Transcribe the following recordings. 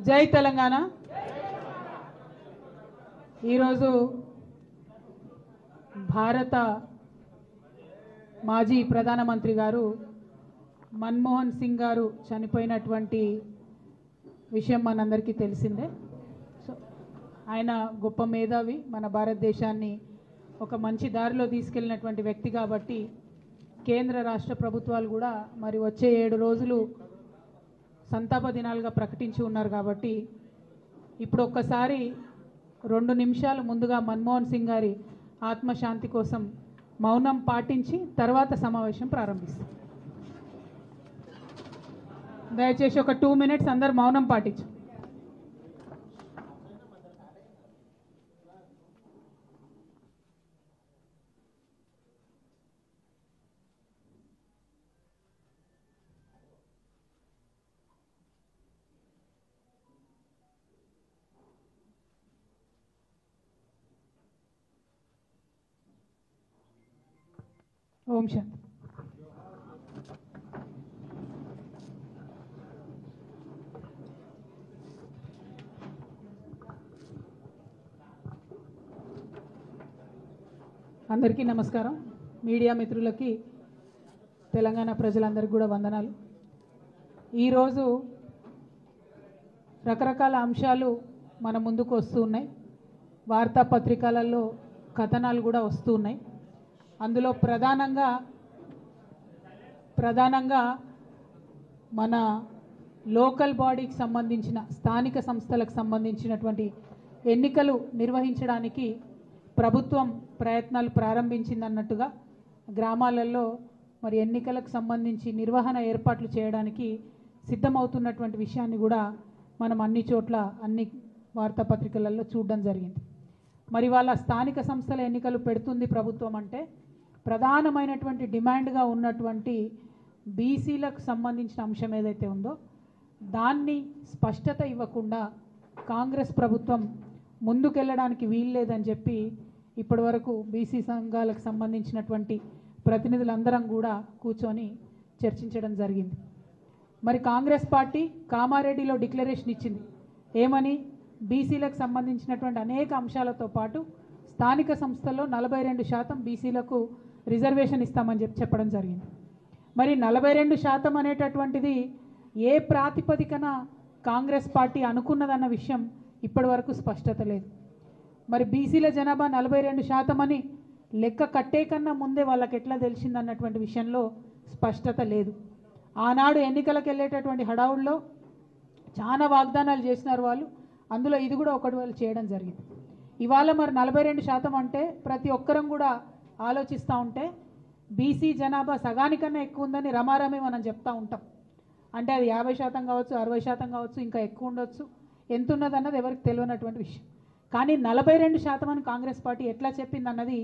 జై తెలంగాణ. ఈరోజు భారత మాజీ ప్రధానమంత్రి గారు మన్మోహన్ సింగ్ గారు చనిపోయినటువంటి విషయం మనందరికీ తెలిసిందే. సో ఆయన గొప్ప మేధావి, మన భారతదేశాన్ని ఒక మంచి దారిలో తీసుకెళ్ళినటువంటి వ్యక్తి కాబట్టి కేంద్ర రాష్ట్ర ప్రభుత్వాలు కూడా మరి వచ్చే 7 రోజులు సంతాప దినాలుగా ప్రకటించి ఉన్నారు. కాబట్టి ఇప్పుడు ఒక్కసారి 2 నిమిషాలు ముందుగా మన్మోహన్ సింగ్ గారి ఆత్మశాంతి కోసం మౌనం పాటించి తర్వాత సమావేశం ప్రారంభిస్తాం. దయచేసి ఒక 2 మినిట్స్ అందరు మౌనం పాటించు. ఓం శాంతి. అందరికీ నమస్కారం. మీడియా మిత్రులకి, తెలంగాణ ప్రజలందరికీ కూడా వందనాలు. ఈరోజు రకరకాల అంశాలు మన ముందుకు వస్తూ ఉన్నాయి. వార్తాపత్రికలలో కథనాలు కూడా వస్తూ ఉన్నాయి. అందులో ప్రధానంగా మన లోకల్ బాడీకి సంబంధించిన స్థానిక సంస్థలకు సంబంధించినటువంటి ఎన్నికలు నిర్వహించడానికి ప్రభుత్వం ప్రయత్నాలు ప్రారంభించిందన్నట్టుగా గ్రామాలలో మరి ఎన్నికలకు సంబంధించి నిర్వహణ ఏర్పాట్లు చేయడానికి సిద్ధమవుతున్నటువంటి విషయాన్ని కూడా మనం అన్ని చోట్ల అన్ని వార్తాపత్రికలలో చూడడం జరిగింది. మరి వాళ్ళ స్థానిక సంస్థల ఎన్నికలు పెడుతుంది ప్రభుత్వం అంటే ప్రధానమైనటువంటి డిమాండ్గా ఉన్నటువంటి బీసీలకు సంబంధించిన అంశం ఏదైతే ఉందో దాన్ని స్పష్టత ఇవ్వకుండా కాంగ్రెస్ ప్రభుత్వం ముందుకెళ్ళడానికి వీల్లేదని చెప్పి ఇప్పటి వరకు బీసీ సంఘాలకు సంబంధించినటువంటి ప్రతినిధులందరం కూడా కూర్చొని చర్చించడం జరిగింది. మరి కాంగ్రెస్ పార్టీ కామారెడ్డిలో డిక్లరేషన్ ఇచ్చింది. ఏమని? బీసీలకు సంబంధించినటువంటి అనేక అంశాలతో పాటు స్థానిక సంస్థల్లో 42% బీసీలకు రిజర్వేషన్ ఇస్తామని చెప్పడం జరిగింది. మరి 42% అనేటటువంటిది ఏ ప్రాతిపదికన కాంగ్రెస్ పార్టీ అనుకున్నదన్న విషయం ఇప్పటి వరకు స్పష్టత లేదు. మరి బీసీల జనాభా 42% అని లెక్క కట్టే కన్నా ముందే వాళ్ళకి ఎట్లా తెలిసిందన్నటువంటి విషయంలో స్పష్టత లేదు. ఆనాడు ఎన్నికలకు వెళ్ళేటటువంటి హడావుల్లో చాలా వాగ్దానాలు చేసినారు వాళ్ళు. అందులో ఇది కూడా ఒకటి వాళ్ళు చేయడం జరిగింది. ఇవాళ మరి 42% అంటే ప్రతి ఒక్కరం కూడా ఆలోచిస్తూ ఉంటే బీసీ జనాభా సగానికన్నా ఎక్కువ ఉందని రమారమే మనం చెప్తూ ఉంటాం. అంటే అది 50% కావచ్చు, 60% కావచ్చు, ఇంకా ఎక్కువ ఉండొచ్చు. ఎంత ఉన్నదన్నది ఎవరికి తెలియనటువంటి విషయం. కానీ 42% అని కాంగ్రెస్ పార్టీ ఎట్లా చెప్పింది అన్నది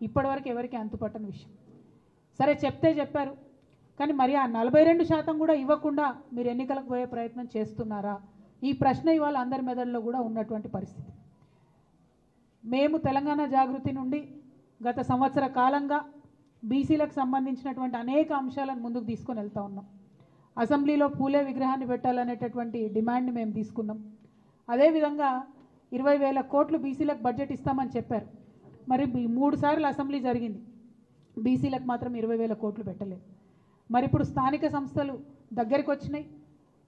ఇప్పటివరకు ఎవరికి అంతుపట్టని విషయం. సరే, చెప్తే చెప్పారు, కానీ మరి ఆ 42% కూడా ఇవ్వకుండా మీరు ఎన్నికలకు పోయే ప్రయత్నం చేస్తున్నారా? ఈ ప్రశ్న ఇవాళ అందరి మెదడులో కూడా ఉన్నటువంటి పరిస్థితి. మేము తెలంగాణ జాగృతి నుండి గత సంవత్సర కాలంగా బీసీలకు సంబంధించినటువంటి అనేక అంశాలను ముందుకు తీసుకొని వెళ్తూ ఉన్నాం. అసెంబ్లీలో పూలే విగ్రహాన్ని పెట్టాలనేటటువంటి డిమాండ్ని మేము తీసుకున్నాం. అదేవిధంగా 20,000 కోట్లు బీసీలకు బడ్జెట్ ఇస్తామని చెప్పారు. మరి 3 సార్లు అసెంబ్లీ జరిగింది, బీసీలకు మాత్రం 20,000 కోట్లు పెట్టలేదు. మరి ఇప్పుడు స్థానిక సంస్థలు దగ్గరికి వచ్చినాయి,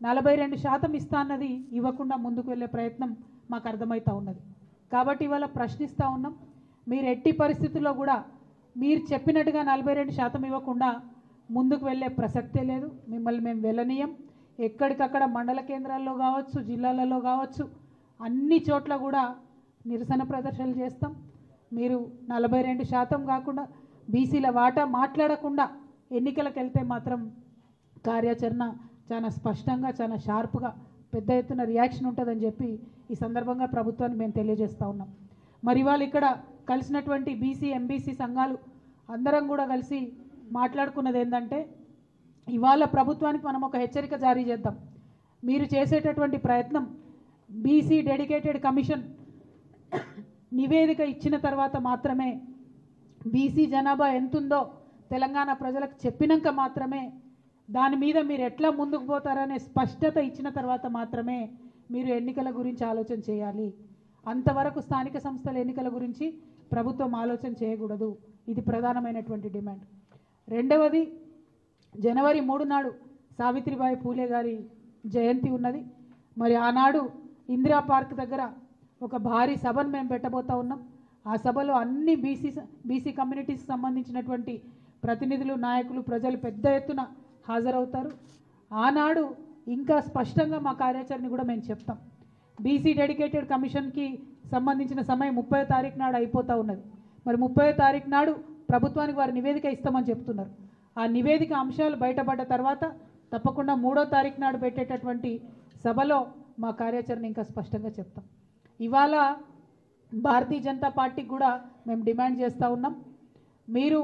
42% ఇస్తా అన్నది ఇవ్వకుండా ముందుకు వెళ్ళే ప్రయత్నం మాకు అర్థమవుతూ ఉన్నది. కాబట్టి ఇవాళ ప్రశ్నిస్తూ ఉన్నాం, మీరు ఎట్టి పరిస్థితుల్లో కూడా మీరు చెప్పినట్టుగా 42% ఇవ్వకుండా ముందుకు వెళ్ళే ప్రసక్తే లేదు. మిమ్మల్ని మేము వెళ్ళనీయం. ఎక్కడికక్కడ మండల కేంద్రాల్లో కావచ్చు, జిల్లాలలో కావచ్చు, అన్ని చోట్ల కూడా నిరసన ప్రదర్శనలు చేస్తాం. మీరు 42% కాకుండా బీసీల వాటా మాట్లాడకుండా ఎన్నికలకు వెళ్తే మాత్రం కార్యాచరణ చాలా స్పష్టంగా, చాలా షార్ప్గా, పెద్ద ఎత్తున రియాక్షన్ ఉంటుందని చెప్పి ఈ సందర్భంగా ప్రభుత్వాన్ని మేము తెలియజేస్తూ ఉన్నాం. మరి వాళ్ళు ఇక్కడ కలిసినటువంటి బీసీ ఎంబీసీ సంఘాలు అందరం కూడా కలిసి మాట్లాడుకున్నది ఏంటంటే, ఇవాళ ప్రభుత్వానికి మనం ఒక హెచ్చరిక జారీ చేద్దాం. మీరు చేసేటటువంటి ప్రయత్నం బీసీ డెడికేటెడ్ కమిషన్ నివేదిక ఇచ్చిన తర్వాత మాత్రమే, బీసీ జనాభా ఎంతుందో తెలంగాణ ప్రజలకు చెప్పినాక మాత్రమే దాని మీద మీరు ఎట్లా ముందుకు పోతారనే స్పష్టత ఇచ్చిన తర్వాత మాత్రమే మీరు ఎన్నికల గురించి ఆలోచన చేయాలి. అంతవరకు స్థానిక సంస్థల ఎన్నికల గురించి ప్రభుత్వం ఆలోచన చేయకూడదు. ఇది ప్రధానమైనటువంటి డిమాండ్. రెండవది, జనవరి 3 నాడు సావిత్రిబాయి పూలే గారి జయంతి ఉన్నది. మరి ఆనాడు ఇందిరా పార్క్ దగ్గర ఒక భారీ సభను మేము పెట్టబోతా ఉన్నాం. ఆ సభలో అన్ని బీసీ కమ్యూనిటీస్కి సంబంధించినటువంటి ప్రతినిధులు, నాయకులు, ప్రజలు పెద్ద ఎత్తున హాజరవుతారు. ఆనాడు ఇంకా స్పష్టంగా మా కార్యాచరణ కూడా మేము చెప్తాం. బీసీ డెడికేటెడ్ కమిషన్కి సంబంధించిన సమయం 30వ తారీఖు నాడు అయిపోతూ ఉన్నది. మరి 30వ తారీఖు నాడు ప్రభుత్వానికి వారి నివేదిక ఇస్తామని చెప్తున్నారు. ఆ నివేదిక అంశాలు బయటపడ్డ తర్వాత తప్పకుండా 3వ తారీఖు నాడు పెట్టేటటువంటి సభలో మా కార్యాచరణ ఇంకా స్పష్టంగా చెప్తాం. ఇవాళ భారతీయ జనతా పార్టీకి కూడా మేము డిమాండ్ చేస్తూ ఉన్నాం. మీరు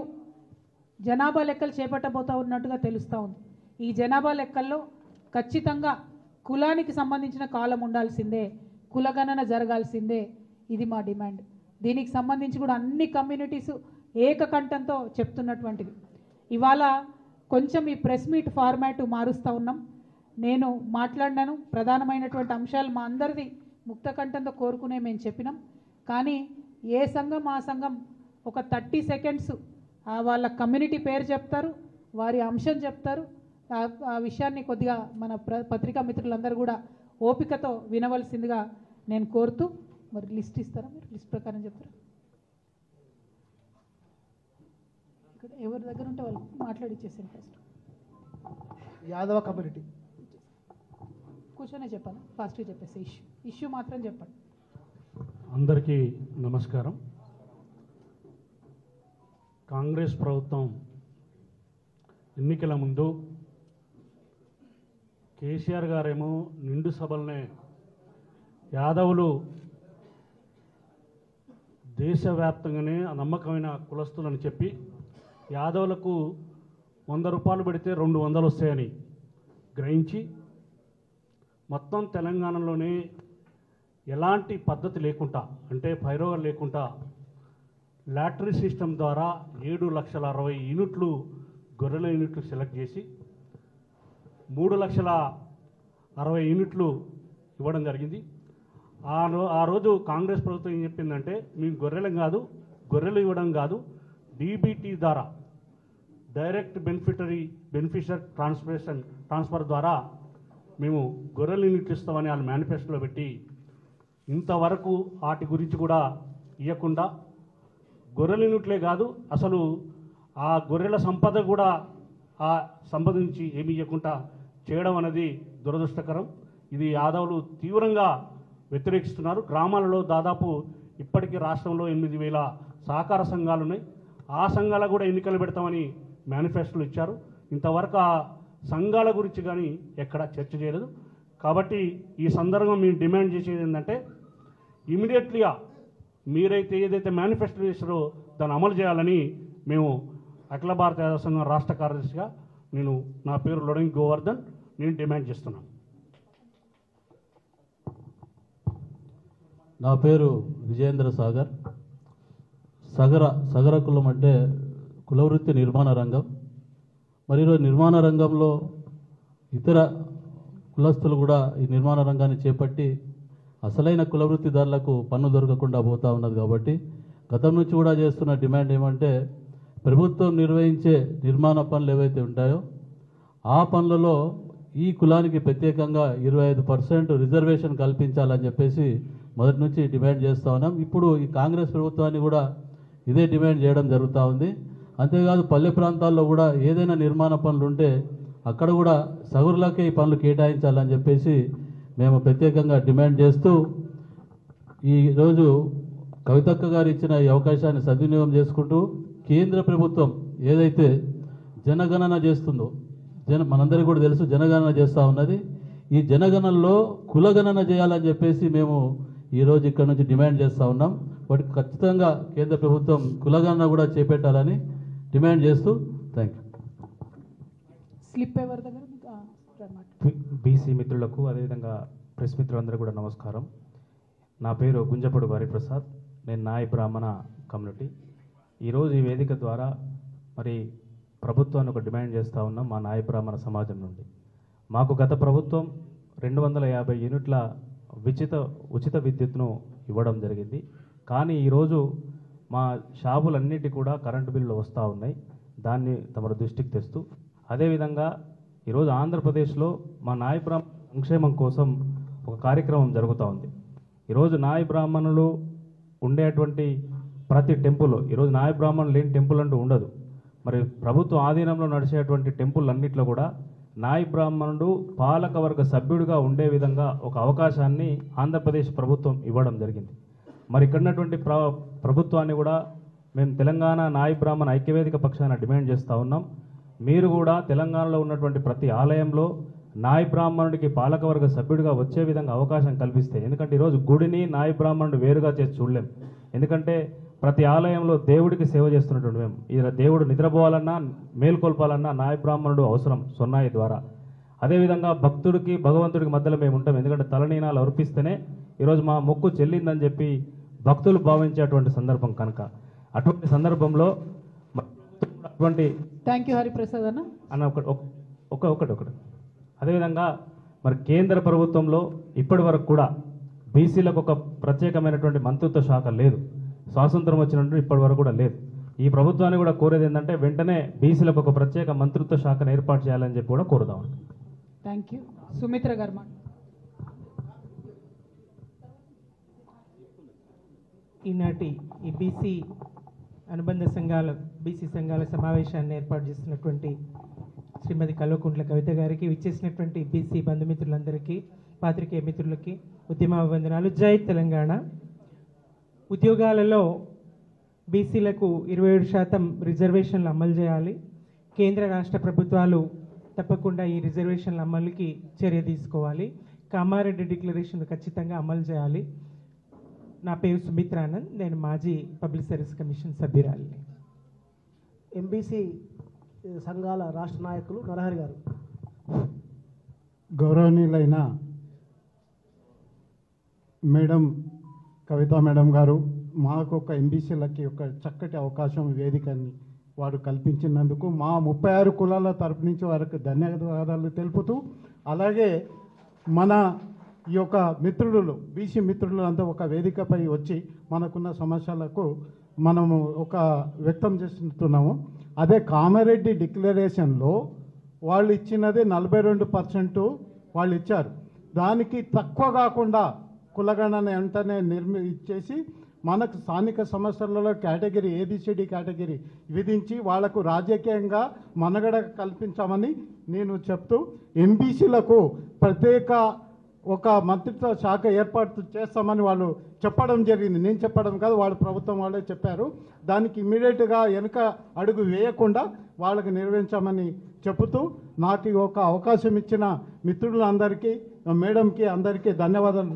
జనాభా లెక్కలు చేపట్టబోతూ ఉన్నట్టుగా తెలుస్తూ ఉంది. ఈ జనాభా లెక్కల్లో ఖచ్చితంగా కులానికి సంబంధించిన కాలం ఉండాల్సిందే, కులగణన జరగాల్సిందే. ఇది మా డిమాండ్. దీనికి సంబంధించి కూడా అన్ని కమ్యూనిటీసు ఏకకంఠంతో చెప్తున్నటువంటిది. ఇవాళ కొంచెం ఈ ప్రెస్ మీట్ ఫార్మాట్ మారుస్తూ ఉన్నాం. నేను మాట్లాడినాను, ప్రధానమైనటువంటి అంశాలు మా అందరిది ముక్త కంఠంతో కోరుకునే మేము చెప్పినాం. కానీ ఏ సంఘం ఆ సంఘం ఒక 30 సెకండ్స్ వాళ్ళ కమ్యూనిటీ పేరు చెప్తారు, వారి అంశం చెప్తారు. ఆ విషయాన్ని కొద్దిగా మన పత్రికా మిత్రులందరూ కూడా ఓపికతో వినవలసిందిగా నేను కోరుతూ, మరి లిస్ట్ ఇస్తారా? మీరు లిస్ట్ ప్రకారం చెప్తారా? ఇక్కడ ఎవరి దగ్గర ఉంటే వాళ్ళు మాట్లాడిచ్చేసాను. ఫస్ట్ యాదవ కమ్యూనిటీ కూర్చొనే చెప్పాలి, ఫాస్ట్గా చెప్పేసి ఇష్యూ మాత్రం చెప్పండి. అందరికీ నమస్కారం. కాంగ్రెస్ ప్రభుత్వం ఎన్నికల ముందు కేసీఆర్ గారేమో నిండు సభలనే యాదవులు దేశవ్యాప్తంగానే నమ్మకమైన కులస్తులని చెప్పి యాదవులకు 100 రూపాయలు పెడితే 200 వస్తాయని గ్రహించి మొత్తం తెలంగాణలోనే ఎలాంటి పద్ధతి లేకుండా, అంటే పైరోగా లేకుండా లాటరీ సిస్టమ్ ద్వారా 7,60,000 యూనిట్లు గొర్రెల యూనిట్లు సెలెక్ట్ చేసి 3,60,000 యూనిట్లు ఇవ్వడం జరిగింది. ఆ రోజు కాంగ్రెస్ ప్రభుత్వం ఏం చెప్పిందంటే, మేము గొర్రెలు ఇవ్వడం కాదు, డీబీటీ ద్వారా డైరెక్ట్ బెనిఫిషరీ ట్రాన్స్ఫర్ ద్వారా మేము గొర్రెల యూనిట్లు ఇస్తామని వాళ్ళు మేనిఫెస్టోలో పెట్టి ఇంతవరకు వాటి గురించి కూడా ఇవ్వకుండా, గొర్రెల యూనిట్లే కాదు అసలు ఆ గొర్రెల సంపద కూడా ఆ సంబంధించి ఏమి ఇవ్వకుండా చేయడం అనేది దురదృష్టకరం. ఇది యాదవులు తీవ్రంగా వ్యతిరేకిస్తున్నారు. గ్రామాలలో దాదాపు ఇప్పటికీ రాష్ట్రంలో 8,000 సహకార సంఘాలు ఉన్నాయి. ఆ సంఘాలకు కూడా ఎన్నికలు పెడతామని మేనిఫెస్టోలు ఇచ్చారు. ఇంతవరకు ఆ సంఘాల గురించి కానీ ఎక్కడ చర్చ చేయలేదు. కాబట్టి ఈ సందర్భంగా మేము డిమాండ్ చేసేది ఏంటంటే, ఇమీడియట్లీగా మీరైతే ఏదైతే మేనిఫెస్టో చేశారో దాన్ని అమలు చేయాలని మేము అఖిల భారత యాదవ సంఘం రాష్ట్ర కార్యదర్శిగా నా పేరు లొడంగి గోవర్ధన్, నేను డిమాండ్ చేస్తున్నాను. నా పేరు విజయేంద్ర సాగర్. సగర కులం అంటే కులవృత్తి నిర్మాణ రంగం. మరి ఈరోజు నిర్మాణ రంగంలో ఇతర కులస్తులు కూడా ఈ నిర్మాణ రంగాన్ని చేపట్టి అసలైన కులవృత్తిదారులకు పన్ను దొరకకుండా పోతూ ఉన్నది. కాబట్టి గతం నుంచి కూడా చేస్తున్న డిమాండ్ ఏమంటే, ప్రభుత్వం నిర్వహించే నిర్మాణ పనులు ఏవైతే ఉంటాయో ఆ పనులలో ఈ కులానికి ప్రత్యేకంగా 25% రిజర్వేషన్ కల్పించాలని చెప్పేసి మొదటి నుంచి డిమాండ్ చేస్తూ ఉన్నాం. ఇప్పుడు ఈ కాంగ్రెస్ ప్రభుత్వాన్ని కూడా ఇదే డిమాండ్ చేయడం జరుగుతూ ఉంది. అంతేకాదు పల్లె ప్రాంతాల్లో కూడా ఏదైనా నిర్మాణ పనులు ఉంటే అక్కడ కూడా సగురులకే ఈ పనులు కేటాయించాలని చెప్పేసి మేము ప్రత్యేకంగా డిమాండ్ చేస్తూ, ఈరోజు కవితక్క గారు ఇచ్చిన ఈ అవకాశాన్ని సద్వినియోగం చేసుకుంటూ, కేంద్ర ప్రభుత్వం ఏదైతే జనగణన చేస్తుందో, మనందరికీ కూడా తెలుసు జనగణన చేస్తూ ఉన్నది. ఈ జనగణనలో కులగణన చేయాలని చెప్పేసి మేము ఈరోజు ఇక్కడ నుంచి డిమాండ్ చేస్తూ ఉన్నాం. వాటికి ఖచ్చితంగా కేంద్ర ప్రభుత్వం కులగణన కూడా చేపట్టాలని డిమాండ్ చేస్తూ థ్యాంక్ యూ. స్లిప్ ఎవరి దగ్గర? బీసీ మిత్రులకు అదేవిధంగా ప్రెస్ మిత్రులందరూ కూడా నమస్కారం. నా పేరు గుంజపూడి హరిప్రసాద్, నేను నాయ బ్రాహ్మణ కమ్యూనిటీ. ఈరోజు ఈ వేదిక ద్వారా మరి ప్రభుత్వాన్ని ఒక డిమాండ్ చేస్తూ ఉన్నాం మా నాయ బ్రాహ్మణ సమాజం నుండి. మాకు గత ప్రభుత్వం 250 యూనిట్ల ఉచిత విద్యుత్ను ఇవ్వడం జరిగింది. కానీ ఈరోజు మా షాపులన్నిటి కూడా కరెంటు బిల్లులు వస్తూ ఉన్నాయి. దాన్ని తమ దృష్టికి తెస్తూ అదేవిధంగా ఈరోజు ఆంధ్రప్రదేశ్లో మా నాయ బ్రాహ్మణ సంక్షేమం కోసం ఒక కార్యక్రమం జరుగుతూ ఉంది. ఈరోజు నాయ బ్రాహ్మణులు ఉండేటువంటి ప్రతి టెంపుల్, ఈరోజు నాయ బ్రాహ్మణులు లేని టెంపుల్ అంటూ ఉండదు. మరి ప్రభుత్వ ఆధీనంలో నడిచేటువంటి టెంపుల్ అన్నింటిలో కూడా నాయ బ్రాహ్మణుడు పాలకవర్గ సభ్యుడిగా ఉండే విధంగా ఒక అవకాశాన్ని ఆంధ్రప్రదేశ్ ప్రభుత్వం ఇవ్వడం జరిగింది. మరి ఇక్కడ ఉన్నటువంటి ప్రభుత్వాన్ని కూడా మేము తెలంగాణ నాయ బ్రాహ్మణ ఐక్యవేదిక పక్షాన డిమాండ్ చేస్తూ ఉన్నాం. మీరు కూడా తెలంగాణలో ఉన్నటువంటి ప్రతి ఆలయంలో నాయ బ్రాహ్మణుడికి పాలకవర్గ సభ్యుడిగా వచ్చే విధంగా అవకాశం కల్పిస్తే, ఎందుకంటే ఈరోజు గుడిని నాయ బ్రాహ్మణుడు వేరుగా చేసి చూడలేం. ఎందుకంటే ప్రతి ఆలయంలో దేవుడికి సేవ చేస్తున్నటువంటి మేము ఇలా దేవుడు నిద్రపోవాలన్నా మేల్కొల్పాలన్నా నాయ బ్రాహ్మణుడు అవసరం సొన్నాయి ద్వారా. అదేవిధంగా భక్తుడికి భగవంతుడికి మధ్యలో మేము ఉంటాం. ఎందుకంటే తలనీనాలు అర్పిస్తేనే ఈరోజు మా మొక్కు చెల్లిందని చెప్పి భక్తులు భావించేటువంటి సందర్భం కనుక అటువంటి సందర్భంలో అటువంటి థ్యాంక్ యూ హరిప్రసాద్ అన్న. ఒకటి అదేవిధంగా మరి కేంద్ర ప్రభుత్వంలో ఇప్పటి వరకు కూడా బీసీలకు ఒక ప్రత్యేకమైనటువంటి మంత్రిత్వ శాఖ లేదు. స్వాతంత్రం వచ్చినట్టు ఇప్పటి వరకు కూడా లేదు. ఈ ప్రభుత్వాన్ని కూడా కోరేది ఏంటంటే వెంటనే బీసీలకు ఒక ప్రత్యేక మంత్రిత్వ శాఖను ఏర్పాటు చేయాలని చెప్పి కూడా కోరుదాం. Thank you. సుమిత్ర గారు ఈనాటి ఈ బీసీ సంఘాల సమావేశాన్ని ఏర్పాటు చేసినటువంటి శ్రీమతి కల్వకుంట్ల కవిత గారికి, విచ్చేసినటువంటి బీసీ బంధుమిత్రులందరికీ, పాత్రికేయ మిత్రులకి ఉద్యమాభివందనాలు. జై తెలంగాణ. ఉద్యోగాలలో బీసీలకు 27% రిజర్వేషన్లు అమలు చేయాలి. కేంద్ర రాష్ట్ర ప్రభుత్వాలు తప్పకుండా ఈ రిజర్వేషన్ల అమలుకి చర్య తీసుకోవాలి. కామారెడ్డి డిక్లరేషన్ ఖచ్చితంగా అమలు చేయాలి. నా పేరు సుమిత్రానంద్, నేను మాజీ పబ్లిక్ సర్వీస్ కమిషన్ సభ్యురాలిని. ఎంబీసీ సంఘాల రాష్ట్ర నాయకులు నరహరి గారు. గౌరవనీయులైన మేడం కవితా మేడం గారు, మాకు ఒక ఎంబీసీలకి ఒక చక్కటి అవకాశం వేదికని వారు కల్పించినందుకు మా 36 కులాల తరపు నుంచి వారికి ధన్యవాదాలు తెలుపుతూ, అలాగే మన ఈ యొక్క మిత్రులు బీసీ మిత్రులు అంతా ఒక వేదికపై వచ్చి మనకున్న సమస్యలకు మనము ఒక వ్యక్తం చేస్తున్నాము. అదే కామారెడ్డి డిక్లరేషన్లో వాళ్ళు ఇచ్చినది 42% వాళ్ళు ఇచ్చారు. దానికి తక్కువ కాకుండా కులగణన వెంటనే ఇచ్చేసి మనకు స్థానిక సమస్యలలో కేటగిరీ ఏబిసిడి కేటగిరీ విధించి వాళ్లకు రాజకీయంగా మనుగడ కల్పించామని నేను చెప్తూ, ఎంబీసీలకు ప్రత్యేక ఒక మంత్రిత్వ శాఖ ఏర్పాటు చేస్తామని వాళ్ళు చెప్పడం జరిగింది. నేను చెప్పడం కాదు, వాళ్ళు ప్రభుత్వం వాళ్ళే చెప్పారు. దానికి ఇమ్మీడియట్గా వెనుక అడుగు వేయకుండా వాళ్ళకి నిర్వహించామని చెబుతూ, నాకు ఒక అవకాశం ఇచ్చిన మిత్రులందరికీ, మేడంకి అందరికీ ధన్యవాదాలు.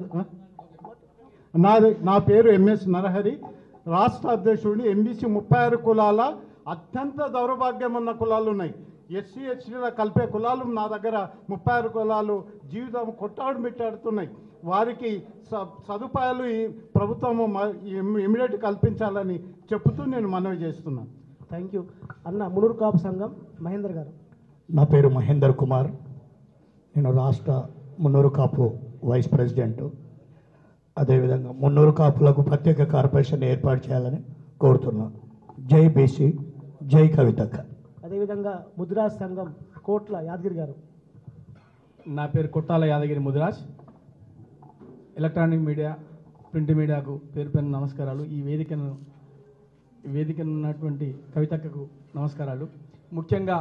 నా పేరు ఎంఎస్ నరహరి, రాష్ట్ర అధ్యక్షుడిని. ఎంబీసీ 36 కులాల అత్యంత దౌర్భాగ్యం ఉన్న కులాలు ఉన్నాయి. ఎస్సీ ఎస్టీల కలిపే కులాలు నా దగ్గర 36 కులాలు జీవితం కొట్టాడుతున్నాయి. వారికి సదుపాయాలు ఈ ప్రభుత్వం ఇమీడియట్ కల్పించాలని చెబుతూ నేను మనవి చేస్తున్నాను. థ్యాంక్ యూ అన్న. మునూరు కాపు సంఘం మహేందర్ గారు. నా పేరు మహేందర్ కుమార్, నేను రాష్ట్ర మున్నూరు కాపు వైస్ ప్రెసిడెంట్. అదేవిధంగా మున్నూరు కాపులకు ప్రత్యేక కార్పొరేషన్ ఏర్పాటు చేయాలని కోరుతున్నాను. జై బీసీ, జై కవితక్క. అదేవిధంగా ముదిరాజ్ సంఘం కోట్ల యాదగిరి గారు. నా పేరు Kottala Yadagiri Mudiraj. Electronic media, print మీడియాకు పేరు పేరు నమస్కారాలు. ఈ వేదికను ఉన్నటువంటి కవితక్కకు నమస్కారాలు. ముఖ్యంగా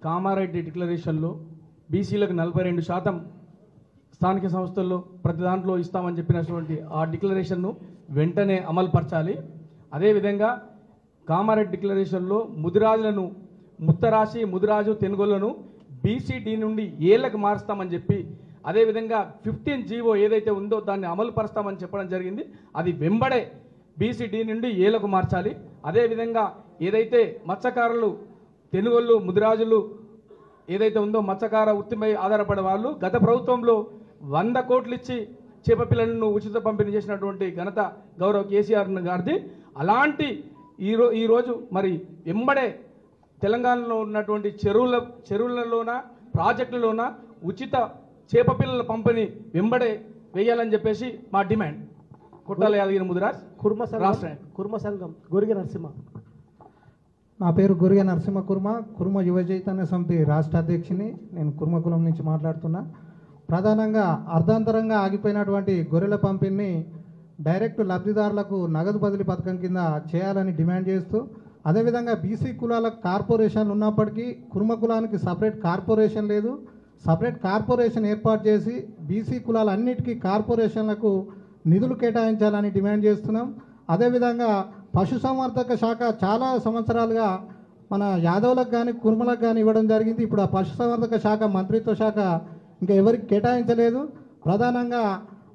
కామారెడ్డి డిక్లరేషన్లో బీసీలకు 42% స్థానిక సంస్థల్లో ప్రతి దాంట్లో ఇస్తామని చెప్పినటువంటి ఆ డిక్లరేషన్ను వెంటనే అమలుపరచాలి. అదేవిధంగా కామారెడ్డి డిక్లరేషన్లో ముదిరాజులను ముత్తరాశి, ముదిరాజు, తెనుగోళ్లను బీసీడీ నుండి ఏళ్ళకు మారుస్తామని చెప్పి, అదేవిధంగా 15 జీవో ఏదైతే ఉందో దాన్ని అమలు పరుస్తామని చెప్పడం జరిగింది. అది వెంబడే బీసీడీ నుండి ఏళ్ళకు మార్చాలి. అదేవిధంగా ఏదైతే మత్స్యకారులు, తెనుగోళ్ళు, ముదిరాజులు ఏదైతే ఉందో మత్స్యకార వృత్తిపై ఆధారపడే వాళ్ళు గత ప్రభుత్వంలో 100 కోట్లు ఇచ్చి చేపపిల్లలను ఉచిత పంపిణీ చేసినటువంటి ఘనత గౌరవ కేసీఆర్ గారిది. అలాంటి ఈరోజు మరి వెంబడే తెలంగాణలో ఉన్నటువంటి చెరువులలోన ప్రాజెక్టులలోన ఉచిత చేపపిల్లల పంపిణీ వెంబడే వేయాలని చెప్పేసి మా డిమాండ్. కొట్టాల యాదగిరి ముదిరాజ్, కుర్మ రాష్ట్ర సంఘం కుర్మ సంఘం గొరిగ నరసింహ. నా పేరు గురిగ నరసింహ కుర్మ యువ చైతన్య సమితి రాష్ట్ర అధ్యక్షుని. నేను కుర్మ కులం నుంచి మాట్లాడుతున్నా. ప్రధానంగా అర్ధాంతరంగా ఆగిపోయినటువంటి గొర్రెల పంపిణీని డైరెక్ట్ లబ్ధిదారులకు నగదు బదిలీ పథకం కింద చేయాలని డిమాండ్ చేస్తూ, అదేవిధంగా బీసీ కులాలకు కార్పొరేషన్లు ఉన్నప్పటికీ కుర్మ కులానికి సపరేట్ కార్పొరేషన్ లేదు. సపరేట్ కార్పొరేషన్ ఏర్పాటు చేసి బీసీ కులాలన్నిటికీ కార్పొరేషన్లకు నిధులు కేటాయించాలని డిమాండ్ చేస్తున్నాం. అదేవిధంగా పశుసంవర్ధక శాఖ చాలా సంవత్సరాలుగా మన యాదవులకు కానీ కుర్మలకు కానీ ఇవ్వడం జరిగింది. ఇప్పుడు ఆ పశుసంవర్ధక శాఖ మంత్రిత్వ శాఖ ఇంకా ఎవరికి కేటాయించలేదు. ప్రధానంగా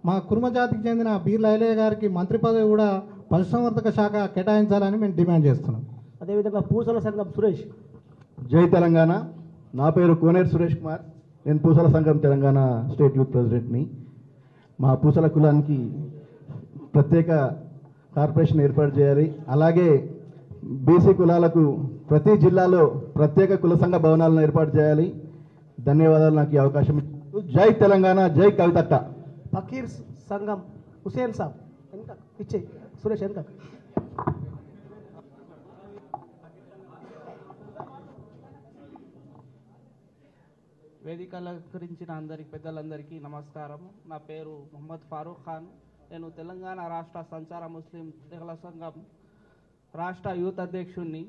మా కుర్మ జాతికి చెందిన బీర్ల ఐలయ్య గారికి మంత్రి పదవి కూడా పశుసంవర్ధక శాఖ కేటాయించాలని మేము డిమాండ్ చేస్తున్నాం. అదేవిధంగా పూసల సంఘం సురేష్. జై తెలంగాణ. నా పేరు కోనేరు సురేష్ కుమార్. నేను పూసల సంఘం తెలంగాణ స్టేట్ యూత్ ప్రెసిడెంట్ని. మా పూసల కులానికి ప్రత్యేక కార్పొరేషన్ ఏర్పాటు చేయాలి. అలాగే బీసీ కులాలకు ప్రతి జిల్లాలో ప్రత్యేక కుల సంఘ భవనాలను ఏర్పాటు చేయాలి. ధన్యవాదాలు నాకు ఈ అవకాశం. జై తెలంగాణ, జై కవితక్క. ఫకీర్ సంఘం హుసేన్ సాబ్. వెనక ఇచ్చే సురేష్ వెనక. వేదిక అలంకరించిన అందరికి పెద్దలందరికీ నమస్కారం. నా పేరు మొహమ్మద్ ఫారూక్ ఖాన్. నేను తెలంగాణ రాష్ట్ర సంచార ముస్లిం తెగల సంఘం రాష్ట్ర యూత్ అధ్యక్షుడిని.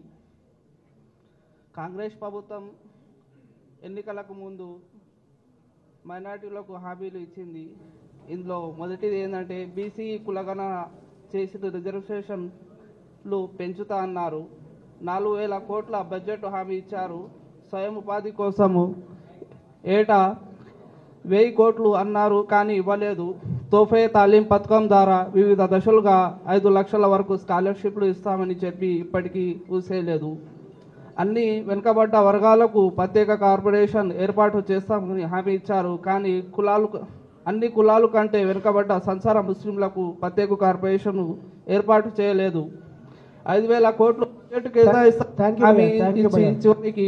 కాంగ్రెస్ ప్రభుత్వం ఎన్నికలకు ముందు మైనార్టీలకు హామీలు ఇచ్చింది. ఇందులో మొదటిది ఏంటంటే బీసీ కులగణన చేసిన రిజర్వేషన్లు పెంచుతా అన్నారు. 4,000 కోట్ల బడ్జెట్ హామీ ఇచ్చారు. స్వయం ఉపాధి కోసము ఏటా 1,000 కోట్లు అన్నారు, కానీ ఇవ్వలేదు. తోఫే తాలీం పథకం ద్వారా వివిధ దశలుగా 5 లక్షల వరకు స్కాలర్షిప్లు ఇస్తామని చెప్పి ఇప్పటికీ ఊసేయలేదు. అన్ని వెనుకబడ్డ వర్గాలకు ప్రత్యేక కార్పొరేషన్ ఏర్పాటు చేస్తామని హామీ ఇచ్చారు, కానీ అన్ని కులాలు కంటే వెనుకబడ్డ సంసార ముస్లింలకు ప్రత్యేక కార్పొరేషన్ ఏర్పాటు చేయలేదు. 5,000 కోట్లు చివరికి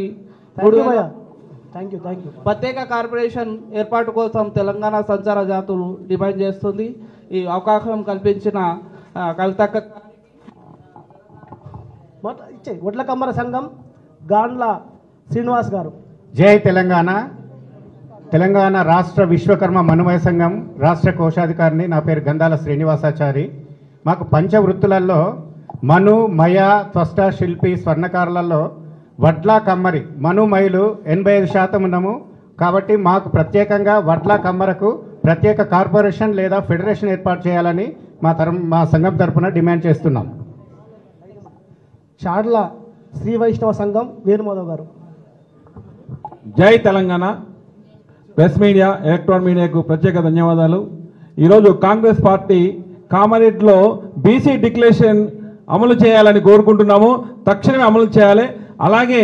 ప్రత్యేక కార్పొరేషన్ ఏర్పాటు కోసం తెలంగాణ సంచార జాతులు డిమాండ్ చేస్తుంది. ఈ అవకాశం కల్పించిన కవితక్క. వడ్ల కమ్మర సంఘం గాండ్ల శ్రీనివాస్ గారు. జై తెలంగాణ. తెలంగాణ రాష్ట్ర విశ్వకర్మ మనుమయ సంఘం రాష్ట్ర కోశాధికారిని. నా పేరు గంధాల శ్రీనివాసాచారి. మాకు పంచవృత్తులలో మను, మయ, త్వష్ట, శిల్పి, స్వర్ణకారులలో వడ్ల కమ్మరి మనుమయులు 85% ఉన్నాము. కాబట్టి మాకు ప్రత్యేకంగా వడ్ల కమ్మరకు ప్రత్యేక కార్పొరేషన్ లేదా ఫెడరేషన్ ఏర్పాటు చేయాలని మా సంఘం తరఫున డిమాండ్ చేస్తున్నాం. చాడ్ల శ్రీ వైష్ణవ సంఘం వేణుమాధవ్ గారు. జై తెలంగాణ. ప్రెస్ మీడియా, ఎలక్ట్రానిక్ మీడియాకు ప్రత్యేక ధన్యవాదాలు. ఈరోజు కాంగ్రెస్ పార్టీ కామారెడ్డిలో బీసీ డిక్లరేషన్ అమలు చేయాలని కోరుకుంటున్నాము. తక్షణమే అమలు చేయాలి. అలాగే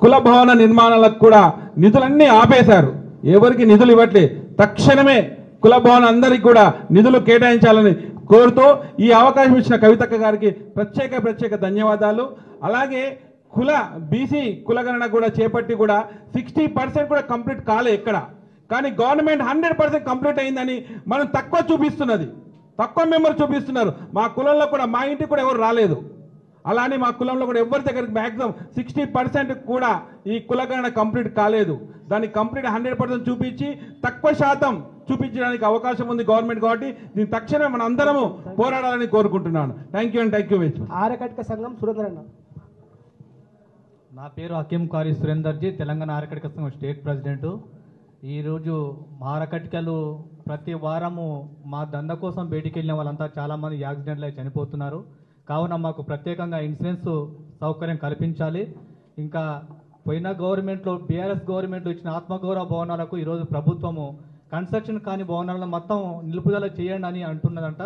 కుల భవన నిర్మాణాలకు కూడా నిధులన్నీ ఆపేశారు. ఎవరికి నిధులు ఇవ్వట్లే. తక్షణమే కుల భవన అందరికీ కూడా నిధులు కేటాయించాలని కోరుతూ ఈ అవకాశం ఇచ్చిన కవితక్క గారికి ప్రత్యేక ధన్యవాదాలు. అలాగే బీసీ కులగణన కూడా చేపట్టి కూడా 60% కూడా కంప్లీట్ కాలే ఎక్కడ. కానీ గవర్నమెంట్ 100% కంప్లీట్ అయిందని మనం తక్కువ చూపిస్తున్నది. తక్కువ మెంబర్ చూపిస్తున్నారు. మా కులంలో కూడా మా ఇంటికి కూడా ఎవరు రాలేదు. అలానే మా కులంలో కూడా ఎవరి దగ్గరికి మ్యాక్సిమం 60% కూడా ఈ కులగణన కంప్లీట్ కాలేదు. దాన్ని కంప్లీట్ 100% చూపించి తక్కువ శాతం చూపించడానికి అవకాశం ఉంది గవర్నమెంట్. కాబట్టి దీన్ని తక్షణమే మన అందరము పోరాడాలని కోరుకుంటున్నాను. Thank you very much. Arakatika సంఘం సురేందర్ అన్న. నా పేరు హకీం కారీ సురేందర్జీ, తెలంగాణ ఆరకటిక సంఘం స్టేట్ ప్రెసిడెంట్. ఈరోజు మా ఆరకటికలు ప్రతి వారము మా దంద కోసం బయటికి వెళ్ళిన వాళ్ళంతా చాలామంది యాక్సిడెంట్లు అయి చనిపోతున్నారు. కావున మాకు ప్రత్యేకంగా ఇన్సూరెన్స్ సౌకర్యం కల్పించాలి. ఇంకా పోయిన గవర్నమెంట్లో బీఆర్ఎస్ గవర్నమెంట్ ఇచ్చిన ఆత్మగౌరవ భవనాలకు ఈరోజు ప్రభుత్వము కన్స్ట్రక్షన్ కాని భవనాలను మొత్తం నిలుపుదల చేయండి అని అంటున్నదంట.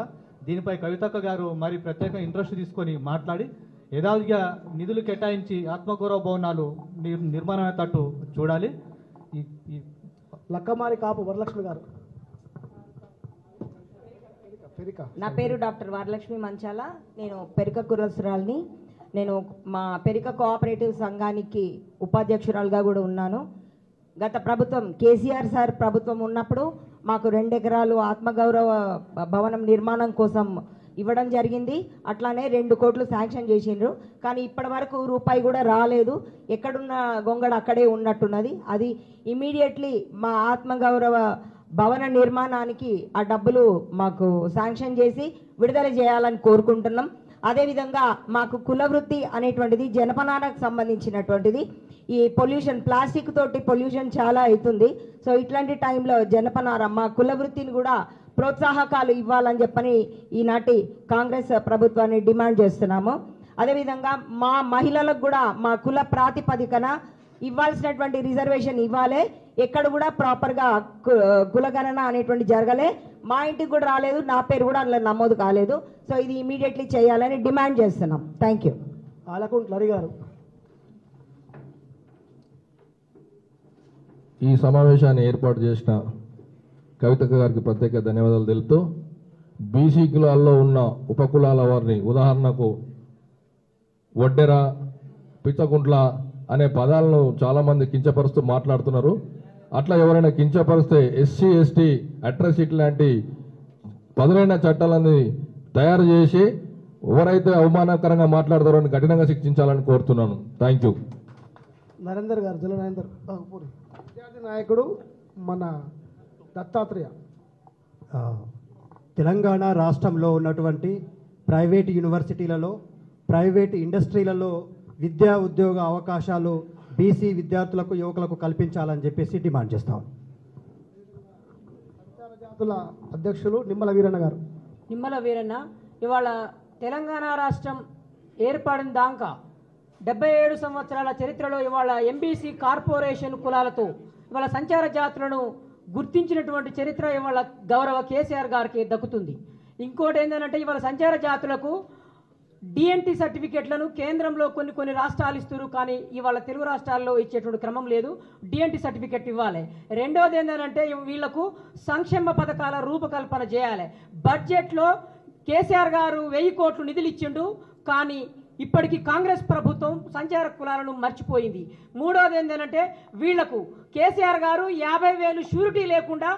దీనిపై కవితక్క గారు మరి ప్రత్యేక ఇంట్రెస్ట్ తీసుకొని మాట్లాడి యథావిధిగా నిధులు కేటాయించి ఆత్మగౌరవ భవనాలు నిర్మాణమయ్యేటట్టు చూడాలి. లక్కమారి కాపు వరలక్ష్మి గారు. నా పేరు డాక్టర్ వరలక్ష్మి మంచాల. నేను పెరిక కురసురాల్ని. నేను మా పెరిక కోఆపరేటివ్ సంఘానికి ఉపాధ్యక్షురాలుగా కూడా ఉన్నాను. గత ప్రభుత్వం కేసీఆర్ సార్ ప్రభుత్వం ఉన్నప్పుడు మాకు 2 ఎకరాలు ఆత్మగౌరవ భవనం నిర్మాణం కోసం ఇవ్వడం జరిగింది. అట్లానే 2 కోట్లు శాంక్షన్ చేసిండ్రు. కానీ ఇప్పటి వరకు రూపాయి కూడా రాలేదు. ఎక్కడున్న గొంగడ అక్కడే ఉన్నట్టున్నది. అది ఇమీడియట్లీ మా ఆత్మగౌరవ భవన నిర్మాణానికి ఆ డబ్బులు మాకు శాంక్షన్ చేసి విడుదల చేయాలని కోరుకుంటున్నాం. అదేవిధంగా మాకు కులవృత్తి అనేటువంటిది జనపనాలకు సంబంధించినటువంటిది. ఈ పొల్యూషన్, ప్లాస్టిక్ తోటి పొల్యూషన్ చాలా అవుతుంది. సో ఇట్లాంటి టైంలో జనపనార మా కులవృత్తిని కూడా ప్రోత్సాహకాలు ఇవ్వాలని చెప్పని ఈనాటి కాంగ్రెస్ ప్రభుత్వాన్ని డిమాండ్ చేస్తున్నాము. అదేవిధంగా మా మహిళలకు కూడా మా కుల ప్రాతిపదికన ఇవ్వాల్సినటువంటి రిజర్వేషన్ ఇవ్వాలి. ఎక్కడ కూడా ప్రాపర్గా కులగణన అనేటువంటి జరగలే. మా ఇంటికి కూడా రాలేదు, నా పేరు కూడా అందులో నమోదు కాలేదు. సో ఇది ఇమీడియట్లీ చేయాలని డిమాండ్ చేస్తున్నాం. Thank you. ఆలకుంట్ల హరి గారు. ఈ సమావేశాన్ని ఏర్పాటు చేసిన కవితక్క గారికి ప్రత్యేక ధన్యవాదాలు తెలుపుతూ, బీసీ కులాల్లో ఉన్న ఉపకులాల వారిని, ఉదాహరణకు వడ్డెర, పిచ్చకుంట్ల అనే పదాలను చాలామంది కించపరుస్తూ మాట్లాడుతున్నారు. అట్లా ఎవరైనా కించపరిస్తే ఎస్సీ ఎస్టీ అట్రాసిటీ లాంటి పదునైన చట్టాలని తయారు చేసి ఎవరైతే అవమానకరంగా మాట్లాడతారో అని కఠినంగా శిక్షించాలని కోరుతున్నాను. Thank you. నరేందర్ గారు, జిల్లా నరేందర్ విద్యార్థి నాయకుడు మన దత్తాత్రేయ. తెలంగాణ రాష్ట్రంలో ఉన్నటువంటి ప్రైవేట్ యూనివర్సిటీలలో, ప్రైవేట్ ఇండస్ట్రీలలో విద్యా ఉద్యోగ అవకాశాలు బీసీ విద్యార్థులకు, యువకులకు కల్పించాలని చెప్పేసి డిమాండ్ చేస్తాం. జాతుల అధ్యక్షులు నిమ్మల వీరన్న గారు. నిమ్మల వీరన్న, ఇవాళ తెలంగాణ రాష్ట్రం ఏర్పడిన దాకా 77 సంవత్సరాల చరిత్రలో ఇవాళ ఎంబీసీ కార్పొరేషన్ కులాలతో ఇవాళ సంచార జాతులను గుర్తించినటువంటి చరిత్ర ఇవాళ గౌరవ కేసీఆర్ గారికి దక్కుతుంది. ఇంకోటి ఏంటంటే ఇవాళ సంచార జాతులకు డిఎన్టీ సర్టిఫికెట్లను కేంద్రంలో కొన్ని రాష్ట్రాలు ఇస్తారు, కానీ ఇవాళ తెలుగు రాష్ట్రాల్లో ఇచ్చేటువంటి క్రమం లేదు. డిఎన్టీ సర్టిఫికెట్ ఇవ్వాలి. రెండోది ఏంటంటే వీళ్లకు సంక్షేమ పథకాల రూపకల్పన చేయాలి. బడ్జెట్లో కేసీఆర్ గారు 1000 కోట్లు నిధులు ఇచ్చిండు, కానీ ఇప్పటికీ కాంగ్రెస్ ప్రభుత్వం సంచార కులాలను మర్చిపోయింది. మూడోది ఏంటంటే వీళ్లకు కేసీఆర్ గారు 50,000 షూరిటీ లేకుండా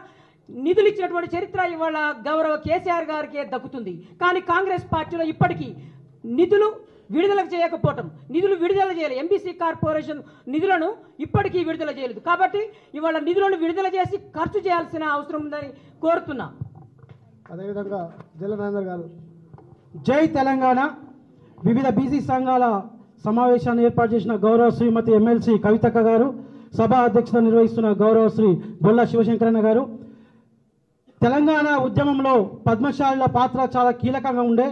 నిధులు ఇచ్చినటువంటి చరిత్ర ఇవాళ గౌరవ కేసీఆర్ గారికే దక్కుతుంది. కానీ కాంగ్రెస్ పార్టీలో ఇప్పటికీ నిధులు విడుదల చేయకపోవటం, నిధులు విడుదల చేయలేదు. ఎంబీసీ కార్పొరేషన్ నిధులను ఇప్పటికీ విడుదల చేయలేదు. కాబట్టి ఇవాళ నిధులను విడుదల చేసి ఖర్చు చేయాల్సిన అవసరం ఉందని కోరుతున్నా. అదేవిధంగా జిల్లా నరేందర్ గారు. జై తెలంగాణ. వివిధ బీసీ సంఘాల సమావేశాన్ని ఏర్పాటు చేసిన గౌరవ శ్రీమతి ఎమ్మెల్సీ కవితక్క గారు, సభా అధ్యక్షత నిర్వహిస్తున్న గౌరవ శ్రీ బొల్ల శివశంకరన్న గారు, తెలంగాణ ఉద్యమంలో పద్మశాలుల పాత్ర చాలా కీలకంగా ఉండే.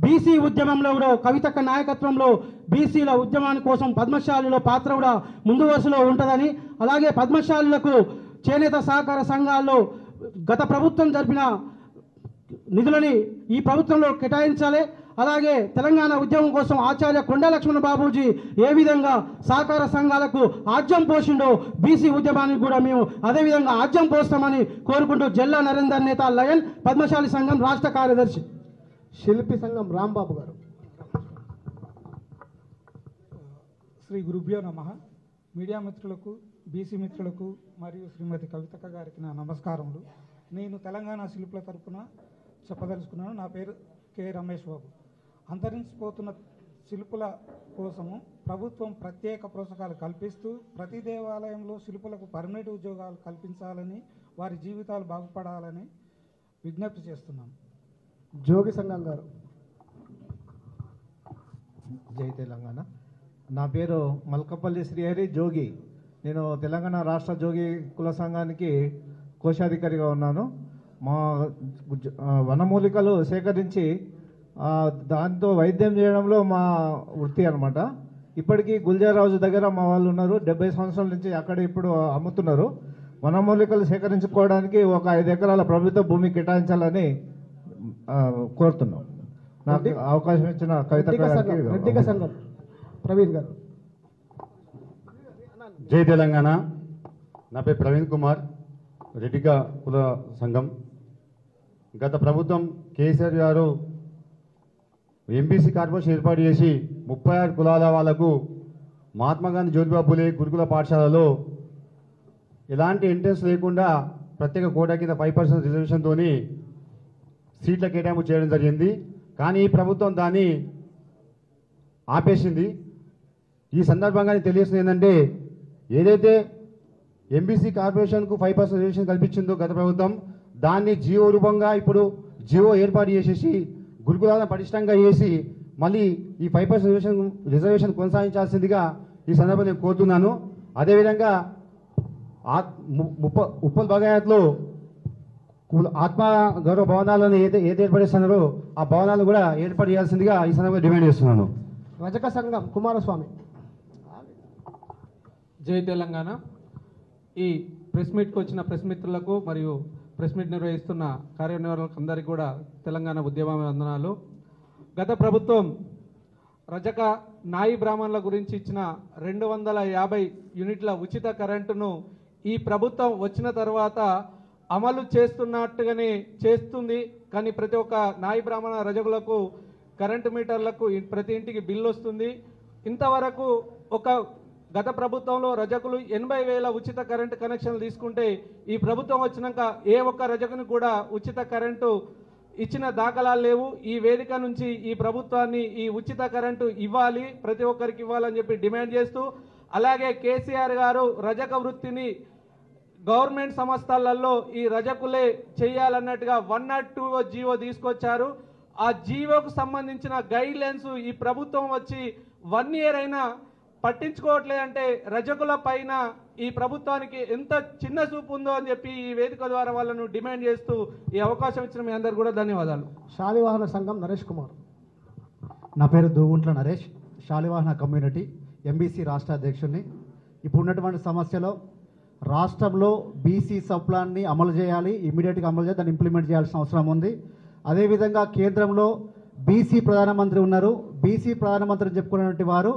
బీసీ ఉద్యమంలో కూడా కవితక్క నాయకత్వంలో బీసీల ఉద్యమాని కోసం పద్మశాలుల పాత్ర కూడా ముందు వరుసలో ఉంటుందని, అలాగే పద్మశాలులకు చేనేత సహకార సంఘాల్లో గత ప్రభుత్వం జరిపిన నిధులని ఈ ప్రభుత్వంలో కేటాయించాలి. అలాగే తెలంగాణ ఉద్యమం కోసం ఆచార్య కొండా లక్ష్మణ బాబూజీ ఏ విధంగా సహకార సంఘాలకు ఆజ్యం పోసిండో బీసీ ఉద్యమానికి కూడా మేము అదేవిధంగా ఆజ్యం పోస్తామని కోరుకుంటూ జిల్లా నరేందర్ నేత లయన్ పద్మశాలి సంఘం రాష్ట్ర కార్యదర్శి. శిల్పి సంఘం రాంబాబు గారు. శ్రీ గురుభ్యో నమః. మీడియా మిత్రులకు, బీసీ మిత్రులకు మరియు శ్రీమతి కవితక్క గారికి నా నమస్కారములు. నేను తెలంగాణ శిల్పుల తరఫున చెప్పదలుచుకున్నాను. నా పేరు కె రమేష్ బాబు. అంతరించిపోతున్న శిల్పుల కోసము ప్రభుత్వం ప్రత్యేక ప్రోత్సాహాలు కల్పిస్తూ ప్రతి దేవాలయంలో శిల్పులకు పర్మనెంట్ ఉద్యోగాలు కల్పించాలని, వారి జీవితాలు బాగుపడాలని విజ్ఞప్తి చేస్తున్నాను. జోగి సంఘం గారు. జై తెలంగాణ. నా పేరు మల్కపల్లి శ్రీహరి జోగి. నేను తెలంగాణ రాష్ట్ర జోగి కుల సంఘానికి కోశాధికారిగా ఉన్నాను. మా వనమూలికలు సేకరించి దాంతో వైద్యం చేయడంలో మా వృత్తి అనమాట. ఇప్పటికీ గుల్జార్ హౌస్ దగ్గర మా వాళ్ళు ఉన్నారు. 70 సంవత్సరాల నుంచి అక్కడ ఇప్పుడు అమ్ముతున్నారు. వనమూలికలు సేకరించుకోవడానికి ఒక 5 ఎకరాల ప్రభుత్వ భూమి కేటాయించాలని కోరుతున్నాం. నాకు అవకాశం ఇచ్చిన కవిత సంఘం ప్రవీణ్ గారు. జై తెలంగాణ. నా పేరు ప్రవీణ్ కుమార్, రెడ్డిక కుల సంఘం. గత ప్రభుత్వం కేసీఆర్ గారు ఎంబీసీ కార్పొరేషన్ ఏర్పాటు చేసి 36 కులాల వాళ్లకు మహాత్మా గాంధీ జ్యోతిబా ఫులే గురుకుల పాఠశాలలో ఎలాంటి ఎంట్రెన్స్ లేకుండా ప్రత్యేక కోటా కింద 5% రిజర్వేషన్తో సీట్ల కేటాయింపు చేయడం జరిగింది. కానీ ఈ ప్రభుత్వం దాన్ని ఆపేసింది. ఈ సందర్భంగా తెలియజేస్తుంది ఏంటంటే, ఏదైతే ఎంబీసీ కార్పొరేషన్కు 5% రిజర్వేషన్ కల్పించిందో గత ప్రభుత్వం, దాన్ని జియో రూపంగా ఇప్పుడు జియో ఏర్పాటు చేసేసి గురుకులాలను పటిష్టంగా చేసి మళ్ళీ ఈ 5% రిజర్వేషన్ కొనసాగించాల్సిందిగా ఈ సందర్భంగా నేను కోరుతున్నాను. అదేవిధంగా ఉప్పల్ బగాయత్లో ఆత్మ గౌరవ భవనాలను ఏది ఏర్పడిస్తున్నారో ఆ భవనాలను కూడా ఏర్పాటు చేయాల్సిందిగా ఈ సందర్భంగా డిమాండ్ చేస్తున్నాను. రజక సంఘం కుమారస్వామి. జై తెలంగాణ. ఈ ప్రెస్ మీట్కి వచ్చిన ప్రెస్ మిత్రులకు మరియు ప్రెస్ మీట్ నిర్వహిస్తున్న కార్యనిర్వాహకులకు అందరికీ కూడా తెలంగాణ ఉద్యమ వందనాలు. గత ప్రభుత్వం రజక నాయి బ్రాహ్మణుల గురించి ఇచ్చిన 250 యూనిట్ల ఉచిత కరెంటును ఈ ప్రభుత్వం వచ్చిన తర్వాత అమలు చేస్తున్నట్టుగానే చేస్తుంది. కానీ ప్రతి ఒక్క నాయి బ్రాహ్మణ రజకులకు కరెంటు మీటర్లకు ప్రతి ఇంటికి బిల్లు వస్తుంది. ఇంతవరకు గత ప్రభుత్వంలో రజకులు 80,000 ఉచిత కరెంటు కనెక్షన్లు తీసుకుంటే ఈ ప్రభుత్వం వచ్చినాక ఏ ఒక్క రజకుని కూడా ఉచిత కరెంటు ఇచ్చిన దాఖలాలు లేవు. ఈ వేదిక నుంచి ఈ ప్రభుత్వాన్ని ఈ ఉచిత కరెంటు ఇవ్వాలి, ప్రతి ఒక్కరికి ఇవ్వాలని చెప్పి డిమాండ్ చేస్తూ, అలాగే కేసీఆర్ గారు రజక వృత్తిని గవర్నమెంట్ సంస్థలలో ఈ రజకులే చేయాలన్నట్టుగా 102 జీవో తీసుకొచ్చారు. ఆ జీవోకు సంబంధించిన గైడ్ లైన్స్ ఈ ప్రభుత్వం వచ్చి 1 ఇయర్ అయినా పట్టించుకోవట్లేదంటే రజకుల పైన ఈ ప్రభుత్వానికి ఎంత చిన్న చూపు ఉందో అని చెప్పి ఈ వేదిక ద్వారా వాళ్ళను డిమాండ్ చేస్తూ ఈ అవకాశం ఇచ్చిన మీ అందరు కూడా ధన్యవాదాలు. శాలివాహన సంఘం నరేష్ కుమార్. నా పేరు దూగుంట్ల నరేష్, శాలివాహన కమ్యూనిటీ ఎంబీసీ రాష్ట్ర అధ్యక్షుడిని. ఇప్పుడు ఉన్నటువంటి సమస్యలో రాష్ట్రంలో బీసీ సబ్ ప్లాన్ని అమలు చేయాలి, ఇమీడియట్గా అమలు చేయాలి, దాన్ని ఇంప్లిమెంట్ చేయాల్సిన అవసరం ఉంది. అదేవిధంగా కేంద్రంలో బీసీ ప్రధానమంత్రి ఉన్నారు. బీసీ ప్రధానమంత్రి చెప్పుకున్నటువంటి వారు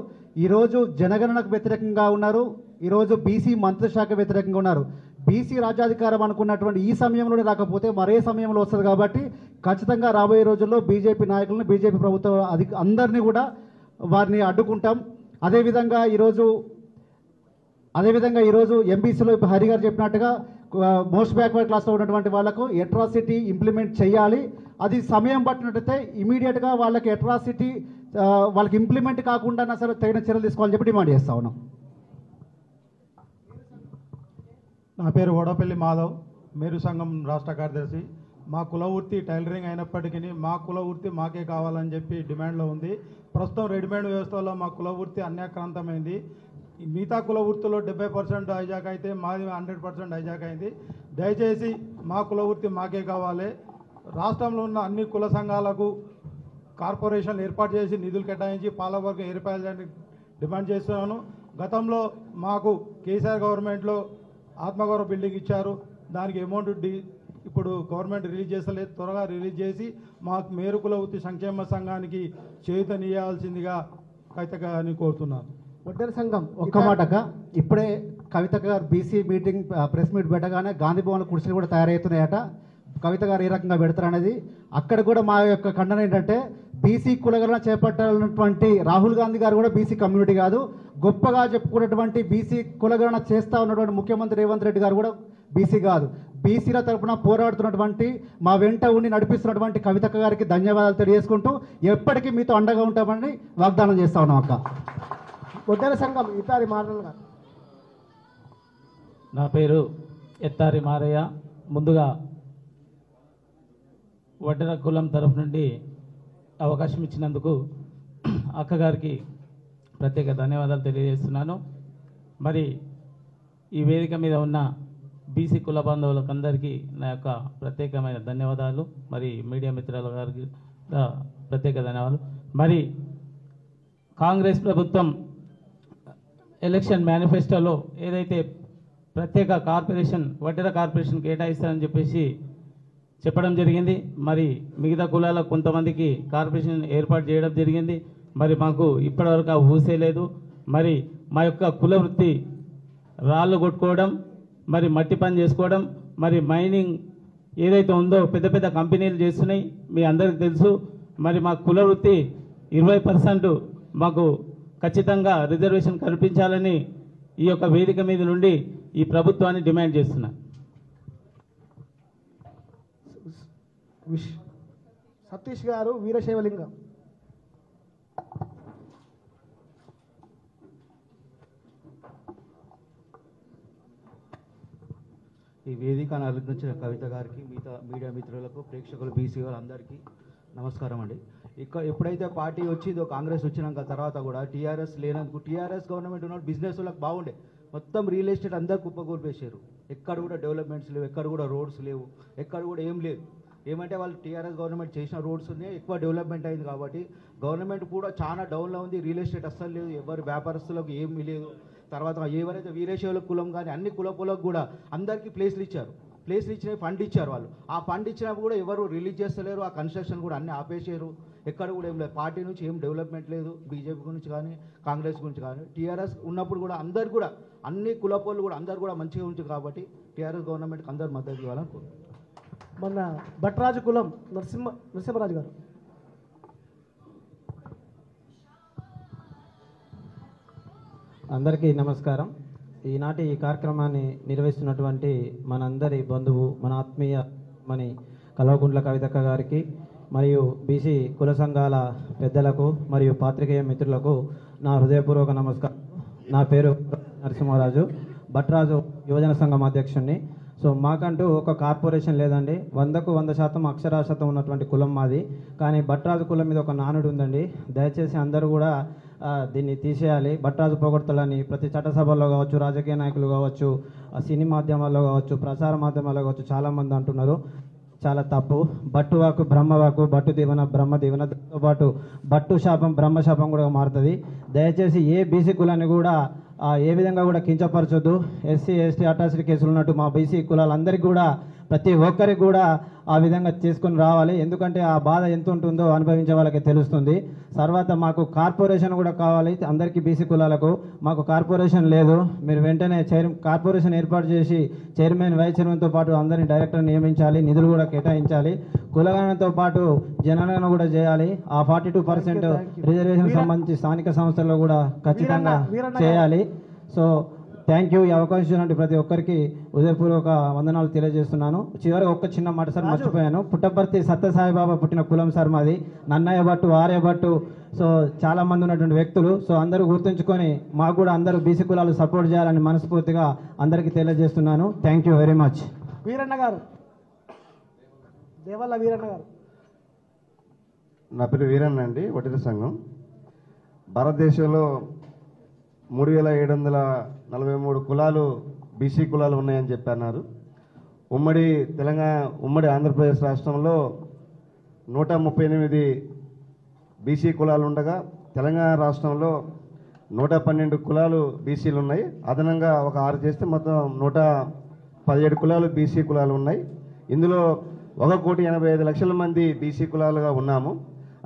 ఈరోజు జనగణనకు వ్యతిరేకంగా ఉన్నారు, ఈరోజు బీసీ మంత్రిశాఖ వ్యతిరేకంగా ఉన్నారు. బీసీ రాజ్యాధికారం అనుకున్నటువంటి ఈ సమయంలోనే రాకపోతే మరే సమయంలో వస్తుంది. కాబట్టి ఖచ్చితంగా రాబోయే రోజుల్లో బీజేపీ నాయకులను, బీజేపీ ప్రభుత్వ అందరినీ కూడా వారిని అడ్డుకుంటాం. అదేవిధంగా ఈరోజు ఎంబీసీలో ఇప్పుడు హరి గారు చెప్పినట్టుగా మోస్ట్ బ్యాక్వర్డ్ క్లాస్లో ఉన్నటువంటి వాళ్ళకు అట్రాసిటీ ఇంప్లిమెంట్ చేయాలి. అది సమయం పట్టినట్టయితే ఇమీడియట్గా వాళ్ళకి అట్రాసిటీ వాళ్ళకి ఇంప్లిమెంట్ కాకుండా సరే తగిన చర్యలు తీసుకోవాలని చెప్పి డిమాండ్ చేస్తా ఉన్నాం. నా పేరు వడపల్లి మాధవ్, మేరు సంఘం రాష్ట్ర కార్యదర్శి. మా కుల వృత్తి టైలరింగ్ అయినప్పటికీ మా కుల వృత్తి మాకే కావాలని చెప్పి డిమాండ్లో ఉంది. ప్రస్తుతం రెడీమేడ్ వ్యవస్థలో మా కుల వృత్తి అన్యాక్రాంతమైంది. మిగతా కుల వృత్తిలో 70% హైజాక్ అయితే మాది 100% హైజాక్ అయింది. దయచేసి మా కుల వృత్తి మాకే కావాలి. రాష్ట్రంలో ఉన్న అన్ని కుల సంఘాలకు కార్పొరేషన్లు ఏర్పాటు చేసి నిధులు కేటాయించి పాలవర్గం ఏర్పాటు చేయడానికి డిమాండ్ చేస్తున్నాను. గతంలో మాకు కేసీఆర్ గవర్నమెంట్లో ఆత్మగౌరవ బిల్డింగ్ ఇచ్చారు, దానికి అమౌంట్ ఇప్పుడు గవర్నమెంట్ రిలీజ్ చేస్తలేదు. త్వరగా రిలీజ్ చేసి మాకు మేరు కుల వృత్తి సంక్షేమ సంఘానికి చేయూతనియాల్సిందిగా కవితని కోరుతున్నాను. వడ్డెర సంఘం ఒక్క మాటక ఇప్పుడే కవిత గారు బీసీ మీటింగ్ ప్రెస్ మీట్ పెట్టగానే గాంధీ భవన్ కుర్చీలు కూడా తయారవుతున్నాయట. కవిత గారు ఏ రకంగా పెడతారనేది అక్కడ కూడా మా యొక్క ఖండన ఏంటంటే, బీసీ కులగణన చేపట్టాలన్నటువంటి రాహుల్ గాంధీ గారు కూడా బీసీ కమ్యూనిటీ కాదు, గొప్పగా చెప్పుకున్నటువంటి బీసీ కులగణన చేస్తూ ఉన్నటువంటి ముఖ్యమంత్రి రేవంత్ రెడ్డి గారు కూడా బీసీ కాదు. బీసీల తరఫున పోరాడుతున్నటువంటి మా వెంట ఉండి నడిపిస్తున్నటువంటి కవితక్క గారికి ధన్యవాదాలు తెలియజేసుకుంటూ ఎప్పటికీ మీతో అండగా ఉంటామని వాగ్దానం చేస్తా ఉన్నాం. అక్క వడ్డెర సంఘం ఇతారి మారల్ గారు. నా పేరు ఎత్తారి మారయ్య. ముందుగా వడ్డెర కులం తరఫు నుండి అవకాశం ఇచ్చినందుకు అక్కగారికి ప్రత్యేక ధన్యవాదాలు తెలియజేస్తున్నాను. మరి ఈ వేదిక మీద ఉన్న బీసీ కుల బాంధవులకు అందరికీ నా యొక్క ప్రత్యేకమైన ధన్యవాదాలు. మరి మీడియా మిత్రుల గారికి ప్రత్యేక ధన్యవాదాలు. మరి కాంగ్రెస్ ప్రభుత్వం ఎలక్షన్ మేనిఫెస్టోలో ఏదైతే ప్రత్యేక కార్పొరేషన్ వడ్డెర కార్పొరేషన్ కేటాయిస్తారని చెప్పేసి చెప్పడం జరిగింది. మరి మిగతా కులాలకు కొంతమందికి కార్పొరేషన్ ఏర్పాటు చేయడం జరిగింది. మరి మాకు ఇప్పటివరకు ఆ ఊసే లేదు. మరి మా యొక్క కుల వృత్తి రాళ్ళు కొట్టుకోవడం, మరి మట్టి పని చేసుకోవడం, మరి మైనింగ్ ఏదైతే ఉందో పెద్ద పెద్ద కంపెనీలు చేస్తున్నాయి, మీ అందరికీ తెలుసు. మరి మా కుల వృత్తి 20% మాకు ఖచ్చితంగా రిజర్వేషన్ కల్పించాలని ఈ యొక్క వేదిక మీద నుండి ఈ ప్రభుత్వాన్ని డిమాండ్ చేస్తున్నా. సతీష్ గారు వీరశైవలింగం. ఈ వేదికను అలంకరించిన కవిత గారికి, మిగతా మీడియా మిత్రులకు, ప్రేక్షకులు, బీసీ వాళ్ళందరికీ నమస్కారం అండి. ఎప్పుడైతే పార్టీ వచ్చిందో కాంగ్రెస్ వచ్చినాక తర్వాత కూడా టీఆర్ఎస్ లేనందుకు, టీఆర్ఎస్ గవర్నమెంట్ ఉన్న బిజినెస్ వాళ్ళకి బాగుండే, మొత్తం రియల్ ఎస్టేట్ అందరు కుప్పకూల్పేశారు. ఎక్కడ కూడా డెవలప్మెంట్స్ లేవు, ఎక్కడ కూడా రోడ్స్ లేవు, ఎక్కడ కూడా ఏం లేదు. ఏమంటే వాళ్ళు టీఆర్ఎస్ గవర్నమెంట్ చేసిన రోడ్స్ ఉన్నాయి, ఎక్కువ డెవలప్మెంట్ అయింది కాబట్టి గవర్నమెంట్ కూడా చాలా డౌన్లో ఉంది. రియల్ ఎస్టేట్ అస్సలు లేదు, ఎవరు వ్యాపారస్తులకు ఏమీ లేదు. తర్వాత ఎవరైతే వీరేశైవుల కులం కానీ అన్ని కులపులకు కూడా అందరికీ ప్లేస్లు ఇచ్చారు. ప్లేస్లు ఇచ్చిన ఫండ్ ఇచ్చారు వాళ్ళు. ఆ ఫండ్ ఇచ్చినప్పుడు కూడా ఎవరు రిలీజ్ చేస్తలేరు. ఆ కన్స్ట్రక్షన్ కూడా అన్ని ఆపేసారు. ఎక్కడ కూడా ఏం లేదు. పార్టీ నుంచి ఏం డెవలప్మెంట్ లేదు, బీజేపీ గురించి కానీ కాంగ్రెస్ గురించి కానీ. టీఆర్ఎస్ ఉన్నప్పుడు కూడా అందరు కూడా అన్ని కులపోళ్ళు కూడా అందరు కూడా మంచిగా ఉంటుంది కాబట్టి టీఆర్ఎస్ గవర్నమెంట్కి అందరు మద్దతు ఇవ్వాలని కోరుకుంటున్నాను. మన భట్రాజు కులం నరసింహరాజు గారు. అందరికీ నమస్కారం. ఈనాటి ఈ కార్యక్రమాన్ని నిర్వహిస్తున్నటువంటి మనందరి బంధువు, మన ఆత్మీయ మని కల్వకుంట్ల కవితక్క గారికి మరియు బీసీ కుల సంఘాల పెద్దలకు మరియు పాత్రికేయ మిత్రులకు నా హృదయపూర్వక నమస్కారం. నా పేరు నరసింహరాజు, భట్రాజు యువజన సంఘం అధ్యక్షుడిని. సో మాకంటూ ఒక కార్పొరేషన్ లేదండి. 100% అక్షరాస్యత ఉన్నటువంటి కులం మాది. కానీ భట్రాజు కులం మీద ఒక నానుడు ఉందండి. దయచేసి అందరూ కూడా దీన్ని తీసేయాలి. భట్రాజు పొగడ్తలని ప్రతి చట్టసభల్లో కావచ్చు, రాజకీయ నాయకులు కావచ్చు, సినీ మాధ్యమాల్లో కావచ్చు, ప్రసార మాధ్యమాల్లో కావచ్చు చాలామంది అంటున్నారు. చాలా తప్పు. బట్టువాకు బ్రహ్మవాకు, బట్టు దీవెన బ్రహ్మ దీవెనతో పాటు బట్టు శాపం బ్రహ్మ శాపం కూడా మారుతుంది. దయచేసి ఏ బీసీ కులాన్ని కూడా ఏ విధంగా కూడా కించపరచొద్దు. ఎస్సీ ఎస్టీ అట్రాసిటీ కేసులు ఉన్నట్టు మా బీసీ కులాలందరికీ కూడా ప్రతి ఒక్కరికి కూడా ఆ విధంగా చేసుకుని రావాలి. ఎందుకంటే ఆ బాధ ఎంత ఉంటుందో అనుభవించే వాళ్ళకి తెలుస్తుంది. తర్వాత మాకు కార్పొరేషన్ కూడా కావాలి అందరికీ బీసీ కులాలకు. మాకు కార్పొరేషన్ లేదు. మీరు వెంటనే కార్పొరేషన్ ఏర్పాటు చేసి చైర్మన్, వైస్ చైర్మన్తో పాటు అందరినీ డైరెక్టర్ నియమించాలి. నిధులు కూడా కేటాయించాలి. కులగణనతో పాటు జనగణన కూడా చేయాలి. ఆ 42% రిజర్వేషన్ సంబంధించి స్థానిక సంస్థల్లో కూడా ఖచ్చితంగా చేయాలి. So thank you. ఈ అవకాశం ఇచ్చినటువంటి ప్రతి ఒక్కరికి హృదయపూర్వక వందనాలు తెలియజేస్తున్నాను. చివరికి ఒక్క చిన్న మాట సార్ మర్చిపోయాను. పుట్టపర్తి సత్యసాయిబాబా పుట్టిన కులం సార్ మాది. నన్నయ్య భట్టు, ఆర్య భట్టు, సో చాలా మంది ఉన్నటువంటి వ్యక్తులు. సో అందరూ గుర్తుంచుకొని మాకు కూడా అందరూ బీసీ కులాలు సపోర్ట్ చేయాలని మనస్ఫూర్తిగా అందరికీ తెలియజేస్తున్నాను. Thank you very much. Veeranna గారు, దేవల్ల వీరన్న గారు. నా పేరు వీరన్న అండి, వడ్డీల సంఘం. భారతదేశంలో 3743 కులాలు బీసీ కులాలు ఉన్నాయని చెప్పన్నారు. ఉమ్మడి ఆంధ్రప్రదేశ్ రాష్ట్రంలో 138 బీసీ కులాలు ఉండగా తెలంగాణ రాష్ట్రంలో 112 కులాలు బీసీలు ఉన్నాయి. అదనంగా ఒక 6 చేస్తే మొత్తం 117 కులాలు బీసీ కులాలు ఉన్నాయి. ఇందులో 1,85,00,000 మంది బీసీ కులాలుగా ఉన్నాము.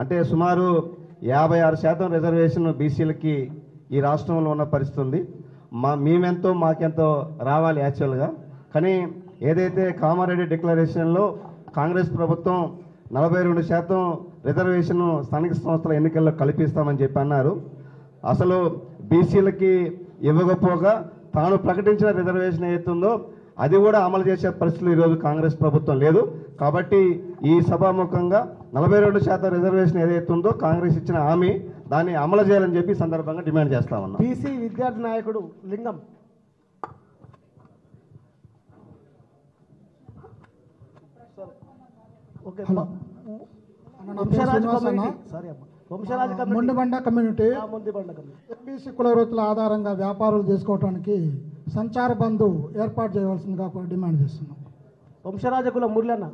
అంటే సుమారు 56% రిజర్వేషన్ బీసీలకి ఈ రాష్ట్రంలో ఉన్న పరిస్థితి ఉంది. మేమెంతో మాకెంతో రావాలి యాక్చువల్గా. కానీ ఏదైతే కామారెడ్డి డిక్లరేషన్లో కాంగ్రెస్ ప్రభుత్వం 42% రిజర్వేషన్ స్థానిక సంస్థల ఎన్నికల్లో కల్పిస్తామని చెప్పి అన్నారు. అసలు బీసీలకి ఇవ్వకపోగా తాను ప్రకటించిన రిజర్వేషన్ ఏదైతుందో అది కూడా అమలు చేసే పరిస్థితులు ఈరోజు కాంగ్రెస్ ప్రభుత్వం లేదు. కాబట్టి ఈ సభాముఖంగా 42% రిజర్వేషన్ ఏదైతుందో కాంగ్రెస్ ఇచ్చిన హామీ దాన్ని అమలు చేయాలని చెప్పి సందర్భంగా డిమాండ్ చేస్తా ఉన్నాం. బీసీ విద్యార్థి నాయకుడు లింగం. మొండిబండ కమ్యూనిటీ ఎంబీసీ కుల వృత్తుల ఆధారంగా వ్యాపారాలు చేసుకోవడానికి సంచార బంధు ఏర్పాటు చేయవలసిందిగా డిమాండ్ చేస్తున్నాం. వంశరాజకుల మురళన్న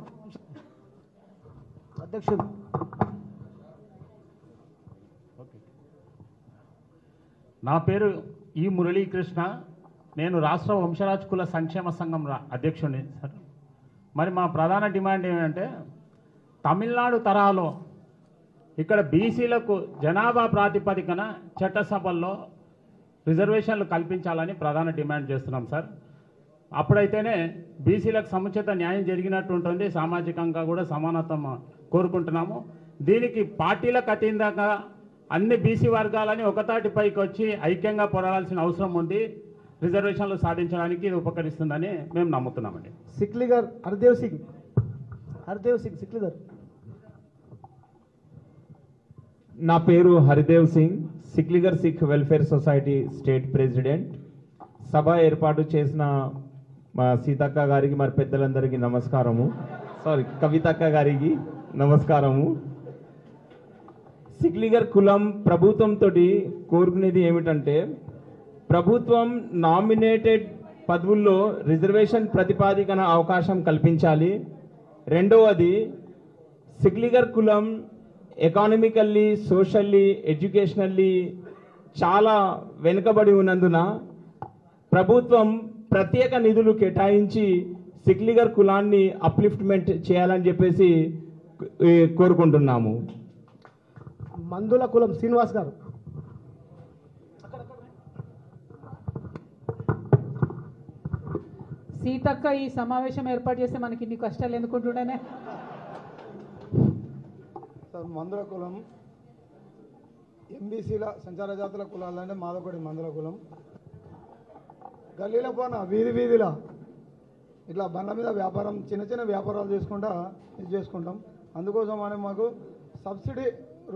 అధ్యక్షుడు. నా పేరు ఈ మురళీకృష్ణ. నేను రాష్ట్ర వంశరాజ్ కుల సంక్షేమ సంఘం అధ్యక్షుడిని సార్. మరి మా ప్రధాన డిమాండ్ ఏమంటే తమిళనాడు తరహాలో ఇక్కడ బీసీలకు జనాభా ప్రాతిపదికన చట్టసభల్లో రిజర్వేషన్లు కల్పించాలని ప్రధాన డిమాండ్ చేస్తున్నాం సార్. అప్పుడైతేనే బీసీలకు సముచిత న్యాయం జరిగినట్టు ఉంటుంది, సామాజికంగా కూడా సమానత్వం కోరుకుంటున్నాము. దీనికి పార్టీలకు అతీతంగా అన్ని బీసీ వర్గాలని ఒకతాటిపైకి వచ్చి ఐక్యంగా పోరాడాల్సిన అవసరం ఉంది. రిజర్వేషన్లు సాధించడానికి ఇది ఉపకరిస్తుందని మేము నమ్ముతున్నామండి. సిక్లిగర్ హర్దేవ్ సింగ్. హర్దేవ్ సింగ్ సిక్లిదర్. నా పేరు Haridev Singh, Sikligar Sikh welfare society state president. సభ ఏర్పాటు చేసిన మా సీతక్క గారికి మరి పెద్దలందరికీ నమస్కారము. కవితక్క గారికి నమస్కారము. సిక్లిగర్ కులం ప్రభుత్వంతో కోరుకునేది ఏమిటంటే, ప్రభుత్వం నామినేటెడ్ పదవుల్లో రిజర్వేషన్ ప్రతిపాదికన అవకాశం కల్పించాలి. రెండవది, సిక్లిగర్ కులం ఎకానమికల్లీ, సోషల్లీ, ఎడ్యుకేషనల్లీ చాలా వెనుకబడి ఉన్నందున ప్రభుత్వం ప్రత్యేక నిధులు కేటాయించి సిక్లిగర్ కులాన్ని అప్లిఫ్ట్మెంట్ చేయాలని చెప్పేసి కోరుకుంటున్నాము. మందుల కులం శ్రీనివాస్ గారు. సీతక్క ఈ సమావేశం ఏర్పాటు చేస్తే మనకి ఇన్ని కష్టాలు ఎందుకుంటుండేనే. మందుల కులం ఎంబీసీల సంచార జాతుల కులాలంటే మాదొకటి మందుల కులం. గల్లీల పోన వీధిలా ఇట్లా బండ్ల మీద వ్యాపారం, చిన్న చిన్న వ్యాపారాలు చేసుకుంటా ఇది చేసుకుంటాం. అందుకోసం అని మాకు సబ్సిడీ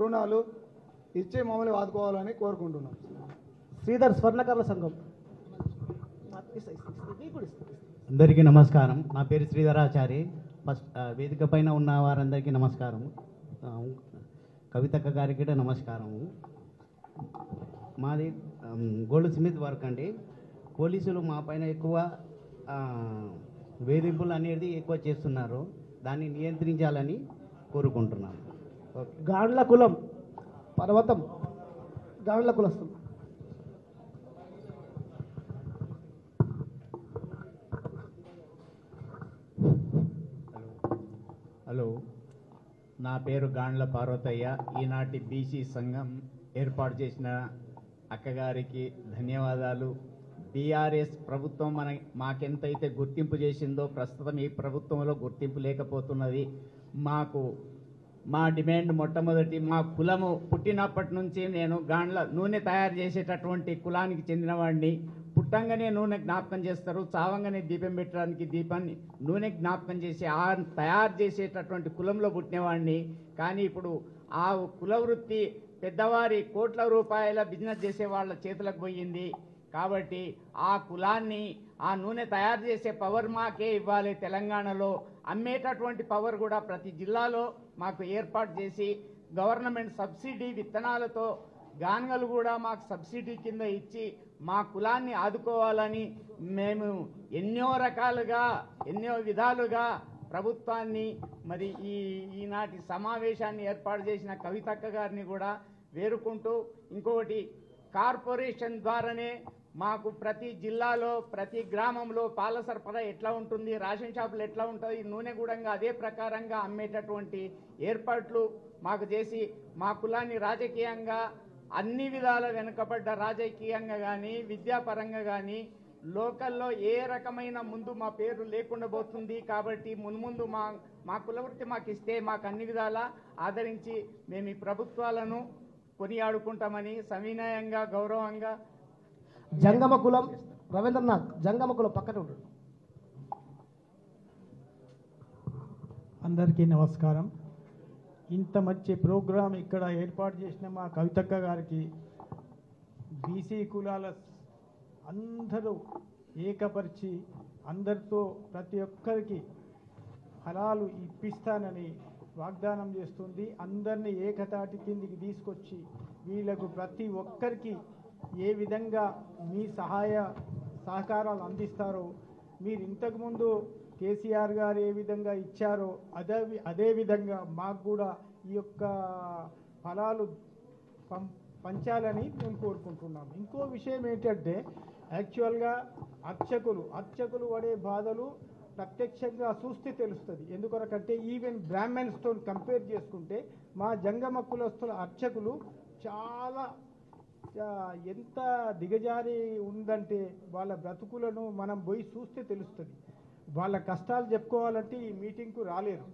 రుణాలు ఇచ్చి మమ్మల్ని ఆదుకోవాలని కోరుకుంటున్నాం. శ్రీధర్ స్వర్ణకర్ల సంఘం. అందరికీ నమస్కారం. నా పేరు శ్రీధరాచారి. ఫస్ట్ వేదిక పైన ఉన్న వారందరికీ నమస్కారం. కవితక్క గారికి నమస్కారము. మాది గోల్డ్ స్మిత్ వర్క్ అండి. పోలీసులు మా పైన ఎక్కువ వేధింపులు అనేది ఎక్కువ చేస్తున్నారు. దాన్ని నియంత్రించాలని కోరుకుంటున్నాను. గాండ్ల కులం పర్వతం. గాండ్ల కులస్తులు. హలో, నా పేరు గాండ్ల పార్వతయ్య. ఈనాటి బీసీ సంఘం ఏర్పాటు చేసిన అక్కగారికి ధన్యవాదాలు. బీఆర్ఎస్ ప్రభుత్వం మాకెంతైతే గుర్తింపు చేసిందో ప్రస్తుతం ఈ ప్రభుత్వంలో గుర్తింపు లేకపోతున్నది. మా డిమాండ్ మొట్టమొదటి, మా కులము పుట్టినప్పటి నుంచి నేను గాండ్ల నూనె తయారు చేసేటటువంటి కులానికి చెందినవాడిని. పుట్టంగానే నూనె జ్ఞాపకం చేస్తారు, చావంగానే దీపం పెట్టడానికి దీపాన్ని నూనె జ్ఞాపకం చేసి తయారు చేసేటటువంటి కులంలో పుట్టినవాడిని. కానీ ఇప్పుడు ఆ కుల వృత్తి పెద్దవారి కోట్ల రూపాయల బిజినెస్ చేసే వాళ్ళ చేతులకు పోయింది. కాబట్టి ఆ కులాన్ని, ఆ నూనె తయారు చేసే పవర్ మాకే ఇవ్వాలి. తెలంగాణలో అమ్మేటటువంటి పవర్ కూడా ప్రతి జిల్లాలో మాకు ఏర్పాటు చేసి గవర్నమెంట్ సబ్సిడీ విత్తనాలతో గానుగలు కూడా మాకు సబ్సిడీ కింద ఇచ్చి మా కులాన్ని ఆదుకోవాలని మేము ఎన్నో రకాలుగా, ఎన్నో విధాలుగా ప్రభుత్వాన్ని, మరి ఈనాటి సమావేశాన్ని ఏర్పాటు చేసిన కవితక్క గారిని కూడా వేరుకుంటూ, ఇంకొకటి కార్పొరేషన్ ద్వారానే మాకు ప్రతి జిల్లాలో, ప్రతి గ్రామంలో పాల సరఫరా ఎట్లా ఉంటుంది, రేషన్ షాపులు ఎట్లా ఉంటుంది, నూనె కూడా అదే ప్రకారంగా అమ్మేటటువంటి ఏర్పాట్లు మాకు చేసి మా కులాన్ని రాజకీయంగా అన్ని విధాల వెనుకబడ్డ, రాజకీయంగా కానీ విద్యాపరంగా కానీ లోకల్లో ఏ రకమైన ముందు మా పేరు లేకుండా పోతుంది. కాబట్టి మున్ముందు మా కులవృత్తి మాకు ఇస్తే మాకు అన్ని విధాల ఆదరించి మేము ఈ ప్రభుత్వాలను కొనియాడుకుంటామని సవినయంగా, గౌరవంగా. జంగమ కులం రవీంద్రనాథ్. జంగమ కులం పక్కన ఉంటాడు. అందరికీ నమస్కారం. ఇంత మంచి ప్రోగ్రాం ఇక్కడ ఏర్పాటు చేసిన మా కవితక్క గారికి, బీసీ కులాల అందరూ ఏకపరిచి అందరితో ప్రతి ఒక్కరికి ఫలాలు ఇప్పిస్తానని వాగ్దానం చేస్తుంది. అందరినీ ఏకతాటి కిందికి తీసుకొచ్చి వీళ్ళకు ప్రతి ఒక్కరికి ఏ విధంగా మీ సహాయ సహకారాలు అందిస్తారో, మీరు ఇంతకుముందు కేసీఆర్ గారు ఏ విధంగా ఇచ్చారో అదే విధంగా మాకు కూడా ఈ యొక్క ఫలాలు పంచాలని మేము కోరుకుంటున్నాం. ఇంకో విషయం ఏంటంటే, యాక్చువల్గా అర్చకులు పడే బాధలు ప్రత్యక్షంగా చూస్తే తెలుస్తుంది. ఎందుకొరకంటే ఈవెన్ బ్రాహ్మణ్స్తో కంపేర్ చేసుకుంటే మా జంగమ కులస్తుల అర్చకులు చాలా ఎంత దిగజారి ఉందంటే వాళ్ళ బ్రతుకులను మనం పోయి చూస్తే తెలుస్తుంది. వాళ్ళ కష్టాలు చెప్పుకోవాలంటే ఈ మీటింగ్కు రాలేరు.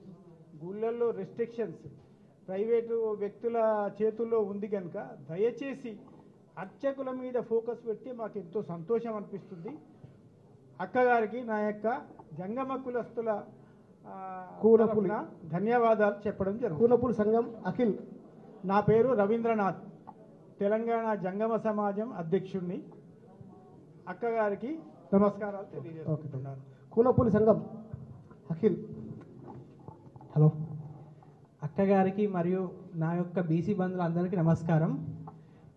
గుళ్ళల్లో రెస్ట్రిక్షన్స్ ప్రైవేటు వ్యక్తుల చేతుల్లో ఉంది కనుక దయచేసి అర్చకుల మీద ఫోకస్ పెట్టి మాకు ఎంతో సంతోషం అనిపిస్తుంది. అక్కగారికి నా యొక్క జంగమ కులస్తుల కూనపులి ధన్యవాదాలు చెప్పడం జరుగుతుంది. కూనపులి సంఘం అఖిల్. నా పేరు రవీంద్రనాథ్, తెలంగాణ జంగమ సమాజం అధ్యక్షుడిని. అక్కగారికి నమస్కారాలు తెలియజేస్తున్నాను. కూనపులి సంఘం అఖిల్. హలో, అక్కగారికి మరియు నా యొక్క బీసీ బంధువులందరికీ నమస్కారం.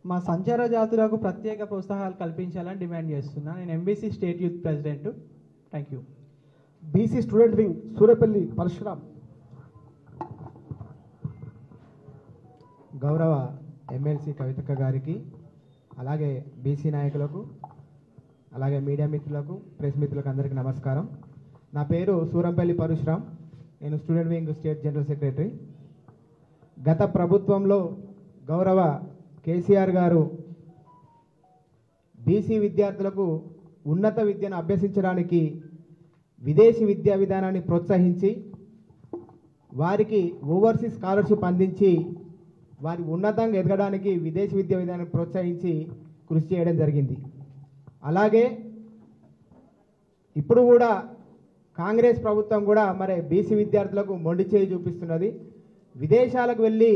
మా సంచార జాతులకు ప్రత్యేక ప్రోత్సాహాలు కల్పించాలని డిమాండ్ చేస్తున్నాను. నేను MBC state youth president. Thank you. BC student wing Suryapalli Parashuram. గౌరవ ఎమ్మెల్సీ కవితక్క గారికి, అలాగే బీసీ నాయకులకు, అలాగే మీడియా మిత్రులకు, ప్రెస్ మిత్రులకు అందరికీ నమస్కారం. నా పేరు సూరంపల్లి పరశురామ్. నేను student wing state general secretary. గత ప్రభుత్వంలో గౌరవ కేసీఆర్ గారు బీసీ విద్యార్థులకు ఉన్నత విద్యను అభ్యసించడానికి విదేశీ విద్యా విధానాన్ని ప్రోత్సహించి వారికి ఓవర్సీస్ స్కాలర్షిప్ అందించి వారి ఉన్నతంగా ఎదగడానికి విదేశీ విద్యా విధానాన్ని ప్రోత్సహించి కృషి చేయడం జరిగింది. అలాగే ఇప్పుడు కూడా కాంగ్రెస్ ప్రభుత్వం కూడా మరి బీసీ విద్యార్థులకు మొండి చేయి చూపిస్తున్నది. విదేశాలకు వెళ్ళి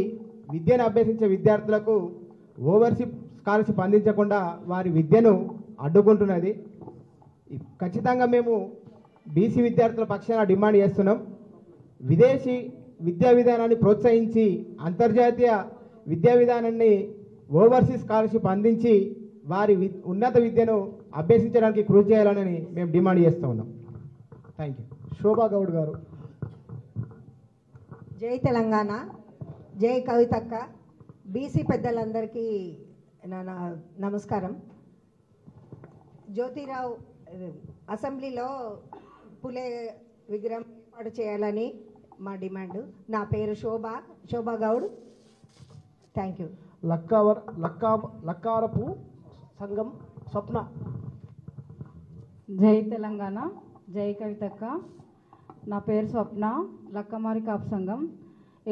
విద్యను అభ్యసించే విద్యార్థులకు ఓవర్సీస్ స్కాలర్షిప్ అందించకుండా వారి విద్యను అడ్డుకుంటున్నది. ఖచ్చితంగా మేము బీసీ విద్యార్థుల పక్షాన డిమాండ్ చేస్తున్నాం. విదేశీ విద్యా విధానాన్ని ప్రోత్సహించి అంతర్జాతీయ విద్యా విధానాన్ని ఓవర్సీస్ స్కాలర్షిప్ అందించి వారి ఉన్నత విద్యను అభ్యసించడానికి కృషి చేయాలని మేము డిమాండ్ చేస్తూ ఉన్నాం. Thank you. శోభా గౌడ్ గారు. జై తెలంగాణ, జై కవితక్క. బీసీ పెద్దలందరికీ నా నమస్కారం. జ్యోతిరావు అసెంబ్లీలో పులే విగ్రహం ఏర్పాటు చేయాలని మా డిమాండ్. నా పేరు శోభా గౌడ్. Thank you. లక్కారపు సంఘం స్వప్న. జై తెలంగాణ, జై కవితక్క. నా పేరు స్వప్న, లక్కమారి కాపు సంఘం.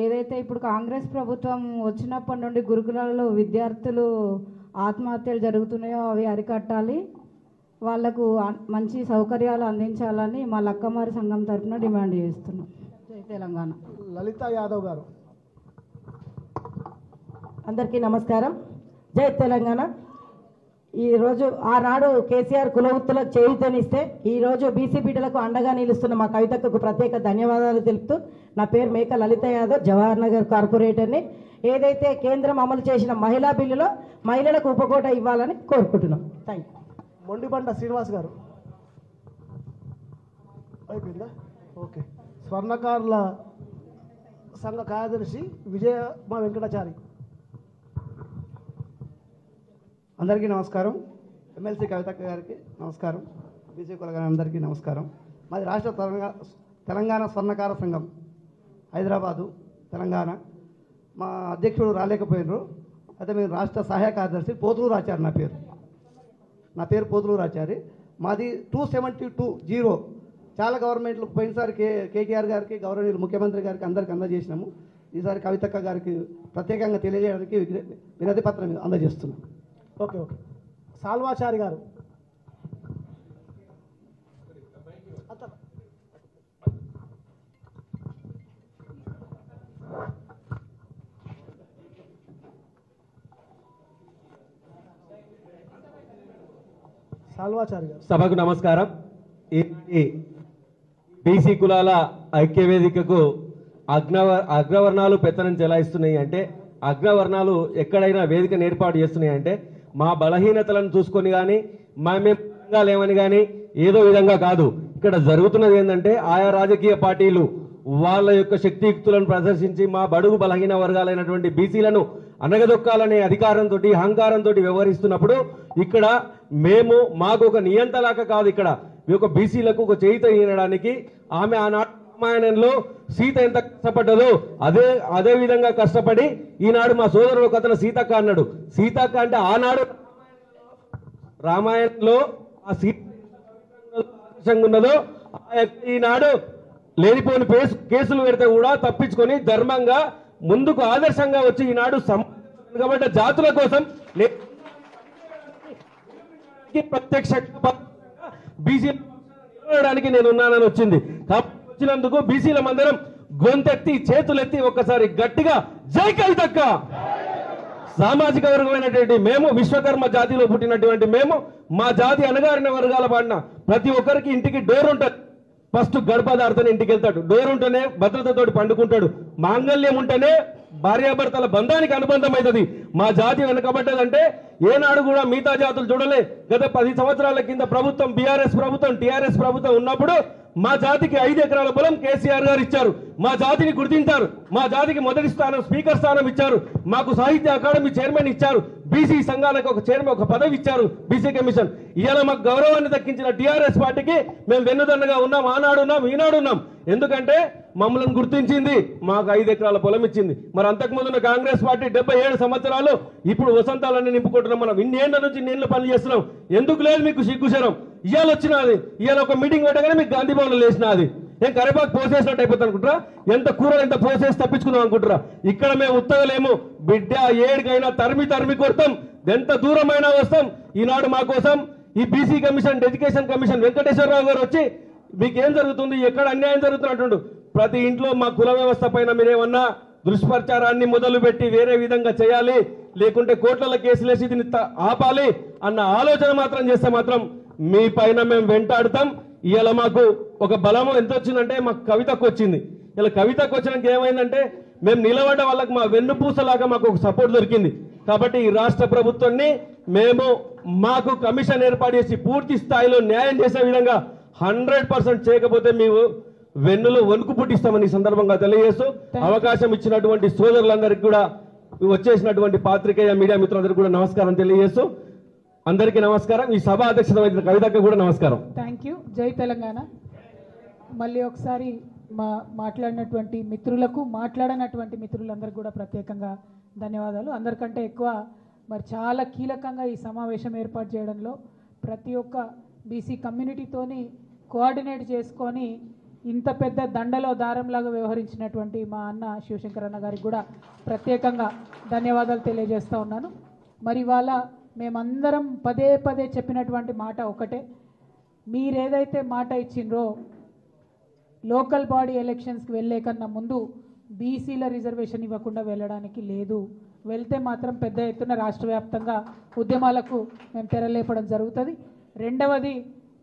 ఏదైతే ఇప్పుడు కాంగ్రెస్ ప్రభుత్వం వచ్చినప్పటి నుండి గురుకులాల్లో విద్యార్థులు ఆత్మహత్యలు జరుగుతున్నాయో అవి అరికట్టాలి, వాళ్లకు మంచి సౌకర్యాలు అందించాలని మా లక్కమారి సంఘం తరఫున డిమాండ్ చేస్తున్నాం. జై తెలంగాణ. లలిత యాదవ్ గారు. అందరికీ నమస్కారం. జై తెలంగాణ. ఈరోజు ఆనాడు కేసీఆర్ కులవృత్తులకు చేయూతనిస్తే ఈరోజు బీసీ బిడ్డలకు అండగా నిలుస్తున్న మా కవితకు ప్రత్యేక ధన్యవాదాలు తెలుపుతూ, నా పేరు మేక లలిత యాదవ్, జవహర్ నగర్ కార్పొరేటర్ని. ఏదైతే కేంద్రం అమలు చేసిన మహిళా బిల్లులో మహిళలకు ఉపకోట ఇవ్వాలని కోరుకుంటున్నాం. Thank you. మొండిబండ శ్రీనివాస్ గారు. అయిపోయిందా? ఓకే. స్వర్ణకారుల సంఘ కార్యదర్శి విజయమా వెంకటాచారి. అందరికీ నమస్కారం. ఎమ్మెల్సీ కవితక్క గారికి నమస్కారం. బీసీ కులగారి అందరికీ నమస్కారం. మాది రాష్ట్ర తెలంగాణ స్వర్ణకార సంఘం హైదరాబాదు తెలంగాణ. మా అధ్యక్షుడు రాలేకపోయినారు. అయితే మేము రాష్ట్ర సహాయ కార్యదర్శి పోతులూరు ఆచారి. నా పేరు పోతులూరు ఆచారి. మాది 2720 చాలా గవర్నమెంట్లు పోయినసారి కేటీఆర్ గారికి, గౌరవనీయులు ముఖ్యమంత్రి గారికి అందరికీ అందజేసినాము. ఈసారి కవితక్క గారికి ప్రత్యేకంగా తెలియజేయడానికి వినతి పత్రం అందజేస్తున్నాం. ఓకే. సాల్వాచారి గారు. సాల్వాచారి గారు. సభకు నమస్కారం. ఈ బీసీ కులాల ఐక్యవేదికకు అగ్రవర్ణాలు పెత్తనం చెలాయిస్తున్నాయి అంటే, అగ్రవర్ణాలు ఎక్కడైనా వేదికను ఏర్పాటు చేస్తున్నాయి అంటే మా బలహీనతలను చూసుకొని కానీ మేము లేవని కానీ ఏదో విధంగా కాదు. ఇక్కడ జరుగుతున్నది ఏంటంటే ఆయా రాజకీయ పార్టీలు వాళ్ళ యొక్క శక్తియుక్తులను ప్రదర్శించి మా బడుగు బలహీన వర్గాలైనటువంటి బీసీలను అనగదొక్కాలనే అధికారంతో, అహంకారంతో వ్యవహరిస్తున్నప్పుడు ఇక్కడ మేము మాకు ఒక నియంతలాక కాదు, ఇక్కడ ఈ యొక్క బీసీలకు ఒక చేయిత ఈయనడానికి ఆమె ఆనాడు రామాయణంలో సీత ఎంత కష్టపడ్డదో అదే విధంగా కష్టపడి ఈనాడు మా సోదరుడు ఒక అతను సీతక్క అన్నాడు. సీతక్క అంటే ఆనాడు రామాయణంలో ఆ సీత ఉన్నదో ఈనాడు లేనిపోని కేసులు పెడితే కూడా తప్పించుకొని ధర్మంగా ముందుకు ఆదర్శంగా వచ్చి ఈనాడు వెనుకబడ్డ జాతుల కోసం ప్రత్యక్ష బీసీ నిలబడడానికి నేను ఉన్నానని వచ్చింది. కాబట్టి ఇచ్చినందుకు బీసీల మందరం గొంతెత్తి చేతులెత్తి ఒక్కసారి గట్టిగా జై కవితక్క. సామాజిక వర్గమైనటువంటి మేము, విశ్వకర్మ జాతిలో పుట్టినటువంటి మేము, మా జాతి అణగారిన వర్గాల పాడిన ప్రతి ఒక్కరికి ఇంటికి డోర్ ఉంటుంది. ఫస్ట్ గడప దాడుతూనే ఇంటికి వెళ్తాడు, డోర్ ఉంటేనే భద్రతతోటి పండుకుంటాడు, మాంగళ్యం ఉంటేనే భార్యాభర్తల బంధానికి అనుబంధం అవుతుంది. మా జాతి వెనకబడ్డదంటే ఏనాడు కూడా మిగతా జాతులు చూడలే. గత 10 సంవత్సరాల కింద ప్రభుత్వం, బీఆర్ఎస్ ప్రభుత్వం, టీఆర్ఎస్ ప్రభుత్వం ఉన్నప్పుడు మా జాతికి 5 ఎకరాల పొలం కేసీఆర్ గారు ఇచ్చారు. మా జాతిని గుర్తించారు. మా జాతికి మొదటి స్థానం, స్పీకర్ స్థానం ఇచ్చారు. మాకు సాహిత్య అకాడమీ చైర్మన్ ఇచ్చారు. బీసీ సంఘాలకు ఒక చైర్మన్, ఒక పదవి ఇచ్చారు, బీసీ కమిషన్. ఇవాళ మాకు గౌరవాన్ని దక్కించిన టీఆర్ఎస్ పార్టీకి మేము వెన్నుదన్నుగా ఉన్నాం. ఆనాడు ఉన్నాం, ఈనాడు ఉన్నాం. ఎందుకంటే మమ్మల్ని గుర్తించింది, మాకు 5 ఎకరాల పొలం ఇచ్చింది. మరి అంతకుముందున్న కాంగ్రెస్ పార్టీ 77 సంవత్సరాలు, ఇప్పుడు వసంతాలన్నీ నింపుకుంటున్నాం. మనం ఇన్నేళ్ల నుంచి నీళ్ళు పనులు చేస్తున్నాం. ఎందుకు లేదు మీకు సిగ్గుశరం? ఇవాళ వచ్చినది, ఇవాళ ఒక మీటింగ్ పెట్టగానే మీకు గాంధీ భవన్లో లేచినది. ఏం కరివేపాకు పోసేసినట్టు అయిపోతుంది అనుకుంటారా? ఎంత కూరలు ఎంత పోసేసి తప్పించుకుందాం అనుకుంటారా? ఇక్కడ మేము ఉత్తగలేము బిడ్డ. ఏడికైనా తరిమి కొడతాం, ఎంత దూరమైనా వస్తాం. ఈనాడు మా కోసం ఈ BC commission, education commission Venkateswararao గారు వచ్చి మీకేం జరుగుతుంది, ఎక్కడ అన్యాయం జరుగుతున్నట్టు ప్రతి ఇంట్లో మా కుల వ్యవస్థ పైన మీరేమన్నా దుష్ప్రచారాన్ని మొదలుపెట్టి వేరే విధంగా చేయాలి, లేకుంటే కోట్ల కేసులేసి దీన్ని ఆపాలి అన్న ఆలోచన మాత్రం చేస్తే మాత్రం మీ పైన మేము వెంటాడుతాం. ఇవాళ మాకు ఒక బలము ఎంత వచ్చిందంటే మాకు కవితకు వచ్చింది. ఇలా కవితకు వచ్చినాక ఏమైందంటే మేము నిలబడ్డ వాళ్ళకి మా వెన్నుపూసలాగా మాకు ఒక సపోర్ట్ దొరికింది. కాబట్టి ఈ రాష్ట్ర ప్రభుత్వాన్ని మేము మాకు కమిషన్ ఏర్పాటు చేసి పూర్తి స్థాయిలో న్యాయం చేసే విధంగా 100% చేయకపోతే మేము వెన్నులు వణుకు పుట్టిస్తామని ఈ సందర్భంగా తెలియజేస్తూ అవకాశం ఇచ్చినటువంటి సోదరులందరికీ కూడా, వచ్చేసినటువంటి పాత్రికేయ మీడియా మిత్రులందరికీ కూడా నమస్కారం తెలియజేస్తూ, అందరికీ నమస్కారం. ఈ సభ అధ్యక్షత వహించిన కవితకు కూడా నమస్కారం. Thank you. జై తెలంగాణ. మళ్ళీ ఒకసారి మాట్లాడినటువంటి మిత్రులకు, మాట్లాడనటువంటి మిత్రులందరికీ కూడా ప్రత్యేకంగా ధన్యవాదాలు. అందరికంటే ఎక్కువ మరి చాలా కీలకంగా ఈ సమావేశం ఏర్పాటు చేయడంలో ప్రతి ఒక్క బీసీ కమ్యూనిటీతోని కోఆర్డినేట్ చేసుకొని ఇంత పెద్ద దండలో దారంలాగా వ్యవహరించినటువంటి మా అన్న శివశంకర్ అన్న గారికి కూడా ప్రత్యేకంగా ధన్యవాదాలు తెలియజేస్తూ ఉన్నాను. మరి ఇవాళ మేమందరం పదే పదే చెప్పినటువంటి మాట ఒకటే, మీరేదైతే మాట ఇచ్చిండ్రో లోకల్ బాడీ ఎలక్షన్స్కి వెళ్ళే కన్నా ముందు బీసీల రిజర్వేషన్ ఇవ్వకుండా వెళ్ళడానికి లేదు. వెళ్తే మాత్రం పెద్ద ఎత్తున రాష్ట్ర వ్యాప్తంగా ఉద్యమాలకు మేము తెరలేపడం జరుగుతుంది. రెండవది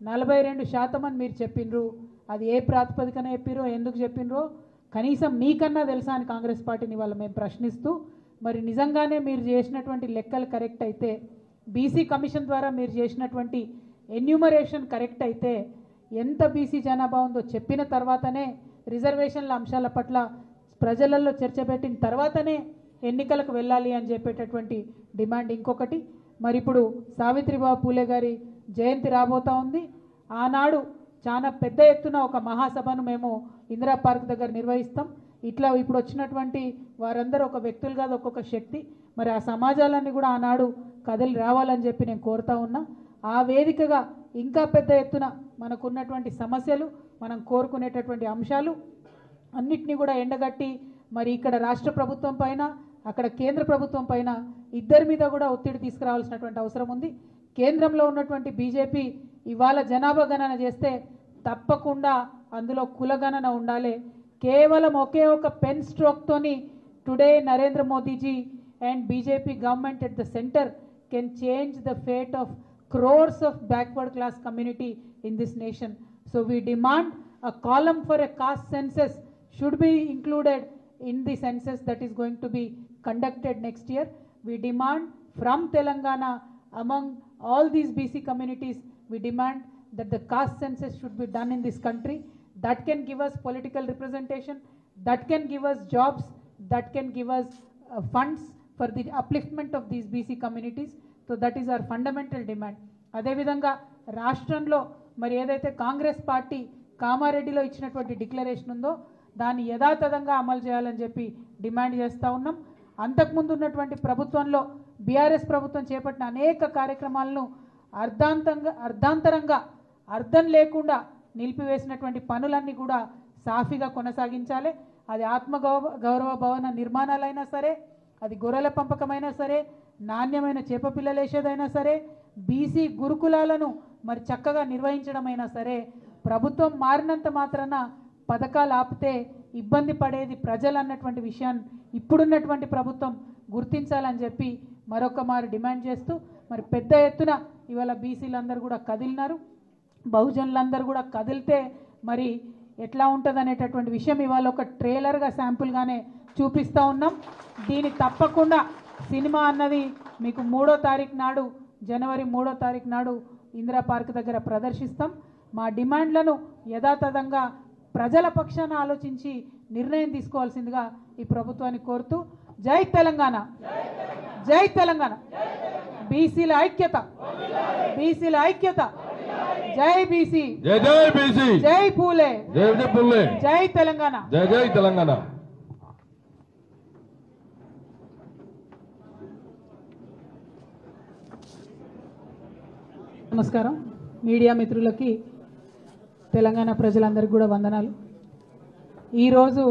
42% అని మీరు చెప్పిండ్రు. అది ఏ ప్రాతిపదికన చెప్పిరో, ఎందుకు చెప్పినరో కనీసం మీకన్నా తెలుసా అని కాంగ్రెస్ పార్టీని వాళ్ళ మేము ప్రశ్నిస్తూ, మరి నిజంగానే మీరు చేసినటువంటి లెక్కలు కరెక్ట్ అయితే, బీసీ కమిషన్ ద్వారా మీరు చేసినటువంటి ఎన్యూమరేషన్ కరెక్ట్ అయితే, ఎంత బీసీ జనాభా ఉందో చెప్పిన తర్వాతనే, రిజర్వేషన్ల అంశాల పట్ల ప్రజలలో చర్చ పెట్టిన తర్వాతనే ఎన్నికలకు వెళ్ళాలి అని చెప్పేటటువంటి డిమాండ్. ఇంకొకటి, మరి ఇప్పుడు సావిత్రిబాబు పూలే గారి జయంతి రాబోతూ ఉంది. ఆనాడు చాలా పెద్ద ఎత్తున ఒక మహాసభను మేము ఇందిరా పార్క్ దగ్గర నిర్వహిస్తాం. ఇట్లా ఇప్పుడు వచ్చినటువంటి వారందరూ ఒక వ్యక్తులు కాదు, ఒక్కొక్క శక్తి. మరి ఆ సమాజాలన్నీ కూడా ఆనాడు కదిలి రావాలని చెప్పి నేను కోరుతా ఉన్నా. ఆ వేదికగా ఇంకా పెద్ద ఎత్తున మనకున్నటువంటి సమస్యలు, మనం కోరుకునేటటువంటి అంశాలు అన్నిటినీ కూడా ఎండగట్టి మరి ఇక్కడ రాష్ట్ర ప్రభుత్వం పైన, అక్కడ కేంద్ర ప్రభుత్వం పైన ఇద్దరి మీద కూడా ఒత్తిడి తీసుకురావాల్సినటువంటి అవసరం ఉంది. కేంద్రంలో ఉన్నటువంటి బీజేపీ ఇవాళ జనాభా గణన చేస్తే తప్పకుండా అందులో కులగణన ఉండాలి. కేవలం ఒకే ఒక పెన్ స్ట్రోక్తోని today Narendra Modiji and BJP government at the centre can change the fate of crores of backward class community in this nation. So we demand a column for a caste census should be included in the census that is going to be conducted next year. We demand from Telangana, among all these BC communities, we demand that the caste census should be done in this country. That can give us political representation, that can give us jobs, that can give us funds for the upliftment of these BC communities. So that is our fundamental demand. అదేవిధంగా రాష్ట్రంలో మరి ఏదైతే Congress party కామారెడ్డిలో ఇచ్చినటువంటి declaration ఉందో దాన్ని యథాతథంగా అమలు చేయాలని చెప్పి డిమాండ్ చేస్తూ ఉన్నాం. అంతకుముందు ఉన్నటువంటి ప్రభుత్వంలో బీఆర్ఎస్ ప్రభుత్వం చేపట్టిన అనేక కార్యక్రమాలను అర్ధాంతరంగా అర్థం లేకుండా నిలిపివేసినటువంటి పనులన్నీ కూడా సాఫీగా కొనసాగించాలి. అది గౌరవ భవన నిర్మాణాలైనా సరే, అది గొర్రెల పంపకమైనా సరే, నాణ్యమైన చేప పిల్లలేసేదైనా సరే, బీసీ గురుకులాలను మరి చక్కగా నిర్వహించడమైనా సరే, ప్రభుత్వం మారినంత మాత్రాన పథకాలు ఆపితే ఇబ్బంది పడేది ప్రజలు అన్నటువంటి విషయాన్ని ఇప్పుడున్నటువంటి ప్రభుత్వం గుర్తించాలని చెప్పి మరొక మారు డిమాండ్ చేస్తూ మరి పెద్ద ఎత్తున ఇవాళ బీసీలందరూ కూడా కదిలినారు. బహుజనులందరూ కూడా కదిలితే మరి ఎట్లా ఉంటుంది అనేటటువంటి విషయం ఇవాళ ఒక ట్రైలర్గా శాంపుల్గానే చూపిస్తూ ఉన్నాం. దీని తప్పకుండా సినిమా అన్నది మీకు 3వ తారీఖు నాడు, జనవరి 3వ తారీఖు నాడు ఇందిరా పార్క్ దగ్గర ప్రదర్శిస్తాం. మా డిమాండ్లను యథాతథంగా ప్రజల పక్షాన ఆలోచించి నిర్ణయం తీసుకోవాల్సిందిగా ఈ ప్రభుత్వాన్ని కోరుతూ జై తెలంగాణ, జై తెలంగాణ, బీసీల ఐక్యత, బీసీల ఐక్యత, జై బీసీ, జై జై బీసీ, జై పూలే, జై జై పూలే, జై తెలంగాణ, జై జై తెలంగాణ. నమస్కారం. మీడియా మిత్రులకి, తెలంగాణ ప్రజలందరికీ కూడా వందనాలు. ఈరోజు